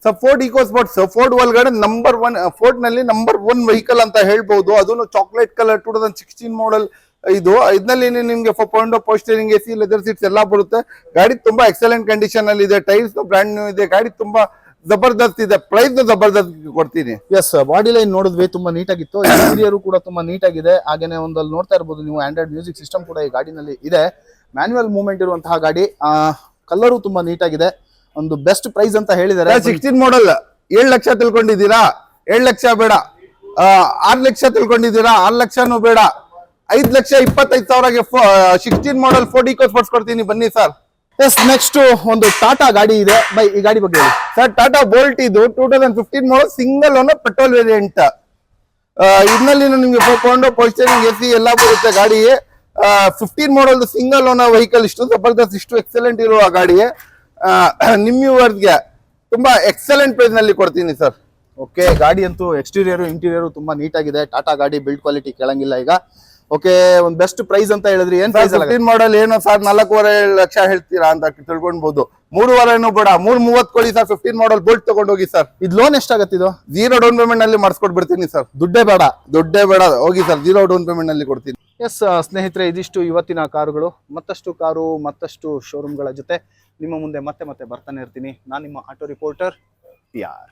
Sir Ford EcoSports, Ford ಒಳಗಡೆ ನಂಬರ್ 1, ಫೋರ್ಡ್ ನಲ್ಲಿ ನಂಬರ್ 1 ವೆಹಿಕಲ್ ಅಂತ ಹೇಳ್ಬಹುದು. ಅದನ್ನು ಚಾಕ್ಲೇಟ್ ಕಲರ್ 2016 ಮಾಡಲ್ ಇದು. ಇದರಲ್ಲಿ ನಿಮ್ಗೆ 4.0 power steering, AC, leather seats ಎಲ್ಲ ಬರುತ್ತೆ. ಗಾಡಿ ತುಂಬಾ ಎಕ್ಸಲೆಂಟ್ ಕಂಡೀಷನ್ ಅಲ್ಲಿ ಇದೆ. ಟೈರ್ಸ್ ಬ್ರಾಂಡ್ ನ್ಯೂ ಇದೆ. ಗಾಡಿ ತುಂಬಾ ಜಬರ್ದಸ್ತ್ ಇದೆ. ಪ್ರೈಸ್ ಜಬರ್ದಸ್ತ್ ಕೊಡ್ತೀನಿ. ಎಸ್, ಬಾಡಿ ಲೈನ್ ನೋಡಿದ್ವಿ, ತುಂಬಾ ನೀಟ್ ಆಗಿತ್ತು. ಇಂಟೀರಿಯರ್ ಕೂಡ ತುಂಬಾ ನೀಟ್ ಆಗಿದೆ. ಹಾಗೇನೆ ಒಂದಲ್ಲಿ ನೋಡ್ತಾ ಇರಬಹುದು ನೀವು, ಆಂಡ್ರಾಯ್ಡ್ ಮ್ಯೂಸಿಕ್ ಸಿಸ್ಟಮ್ ಕೂಡ ಈ ಗಾಡಿನಲ್ಲಿ ಇದೆ. ಮ್ಯಾನ್ಯುವಲ್ ಮೂವ್ಮೆಂಟ್ ಇರುವಂತಹ ಗಾಡಿ. ಕಲರು ತುಂಬಾ ನೀಟ್ ಆಗಿದೆ. ಒಂದು ಬೆಸ್ಟ್ ಪ್ರೈಸ್ ಅಂತ ಹೇಳಿದ್ದಾರೆ. 16 ಮಾಡಲ್ 7 ಲಕ್ಷ ತಿಳ್ಕೊಂಡಿದ್ದೀರಾ? 7 ಲಕ್ಷ ಬೇಡ. 6 ಲಕ್ಷ ತಿಳ್ಕೊಂಡಿದ್ದೀರಾ? 6 ಲಕ್ಷನೂ ಬೇಡ. 5,25,000ಗೆ 16 ಮಾಡಲ್ ಫೋರ್ಡ್ ಇಕೋ ಸ್ಪೋರ್ಟ್ಸ್ ಕೊಡ್ತೀನಿ, ಬನ್ನಿ ಸರ್. ಎಸ್, ನೆಕ್ಸ್ಟ್ ಒಂದು ಟಾಟಾ ಗಾಡಿ ಇದೆ. ಬೈ, ಈ ಗಾಡಿ ಬಗ್ಗೆ ಹೇಳಿ ಸರ್. ಟಾಟಾ ಬೋಲ್ಟ್ ಇದು 2015 ಮಾಡಲ್, ಸಿಂಗಲ್ ಓನರ್, ಪೆಟ್ರೋಲ್ ವೇರಿಯಂಟ್. ಇದರಲ್ಲಿ ನಿಮ್ಗೆ 4.0 ಪವರ್ ಸ್ಟೇರಿಂಗ್, AC ಎಲ್ಲ ಬರುತ್ತೆ ಗಾಡಿ. 15 ಮಾಡಲ್ ಸಿಂಗಲ್ ಓನರ್ ವೆಹಿಕಲ್. ಇಷ್ಟು ಜಬರ್ದಸ್ತ್, ಇಷ್ಟು ಎಕ್ಸಲೆಂಟ್ ಇರುವ ಗಾಡಿ ನಿಮ್ಮ ವ್ಯೂವರ್ಸ್ಗೆ ತುಂಬಾ ಎಕ್ಸಲೆಂಟ್ ಪ್ರೈಸ್ ನಲ್ಲಿ ಕೊಡ್ತೀನಿ ಸರ್. ಓಕೆ, ಗಾಡಿ ಅಂತೂ ಎಕ್ಸ್ಟೀರಿಯರ್ ಇಂಟೀರಿಯರ್ ತುಂಬಾ ನೀಟ್ ಆಗಿದೆ. ಟಾಟಾ ಗಾಡಿ ಬಿಲ್ಡ್ ಕ್ವಾಲಿಟಿ ಕೇಳಂಗಿಲ್ಲ ಈಗ. ಓಕೆ, ಒಂದು ಬೆಸ್ಟ್ ಪ್ರೈಸ್ ಅಂತ ಹೇಳಿದ್ರಿ, ಏನ್ ಪ್ರೈಸ್? 15 ಮಾಡಲ್ ಏನೋ ಸರ್ 4.5 ಲಕ್ಷ ಹೇಳ್ತೀರಾ ಅಂತ ತಿಳ್ಕೊಳ್ಬಹುದು. 3.5 ಬೇಡ, 3.30 ಕೊಡಿ ಸರ್. 15 ಮಾಡಲ್ ಬೋಲ್ಟ್ ತಗೊಂಡೋಗಿ ಸರ್. ಇದು ಲೋನ್ ಎಷ್ಟಾಗತ್ತೆ? ಇದು 0 ಡೌನ್ ಪೇಮೆಂಟ್ ನಲ್ಲಿ ಮಾಡಿಸ್ಕೊಟ್ಬಿಡ್ತೀನಿ ಸರ್. ದುಡ್ಡೇ ಬೇಡ? ದುಡ್ಡೇ ಬೇಡ, ಹೋಗಿ ಸರ್. 0 ಡೌನ್ ಪೇಮೆಂಟ್ ನಲ್ಲಿ ಕೊಡ್ತೀನಿ. ಎಸ್ ಸ್ನೇಹಿತರೆ, ಇದಿಷ್ಟು ಇವತ್ತಿನ ಕಾರುಗಳು. ಮತ್ತಷ್ಟು ಕಾರು, ಮತ್ತಷ್ಟು ಶೋರೂಮ್ಗಳ ಜೊತೆ ನಿಮ್ಮ ಮುಂದೆ ಮತ್ತೆ ಬರ್ತಾನೆ ಇರ್ತೀನಿ. ನಾನು ನಿಮ್ಮ ಆಟೋ ರಿಪೋರ್ಟರ್ PR.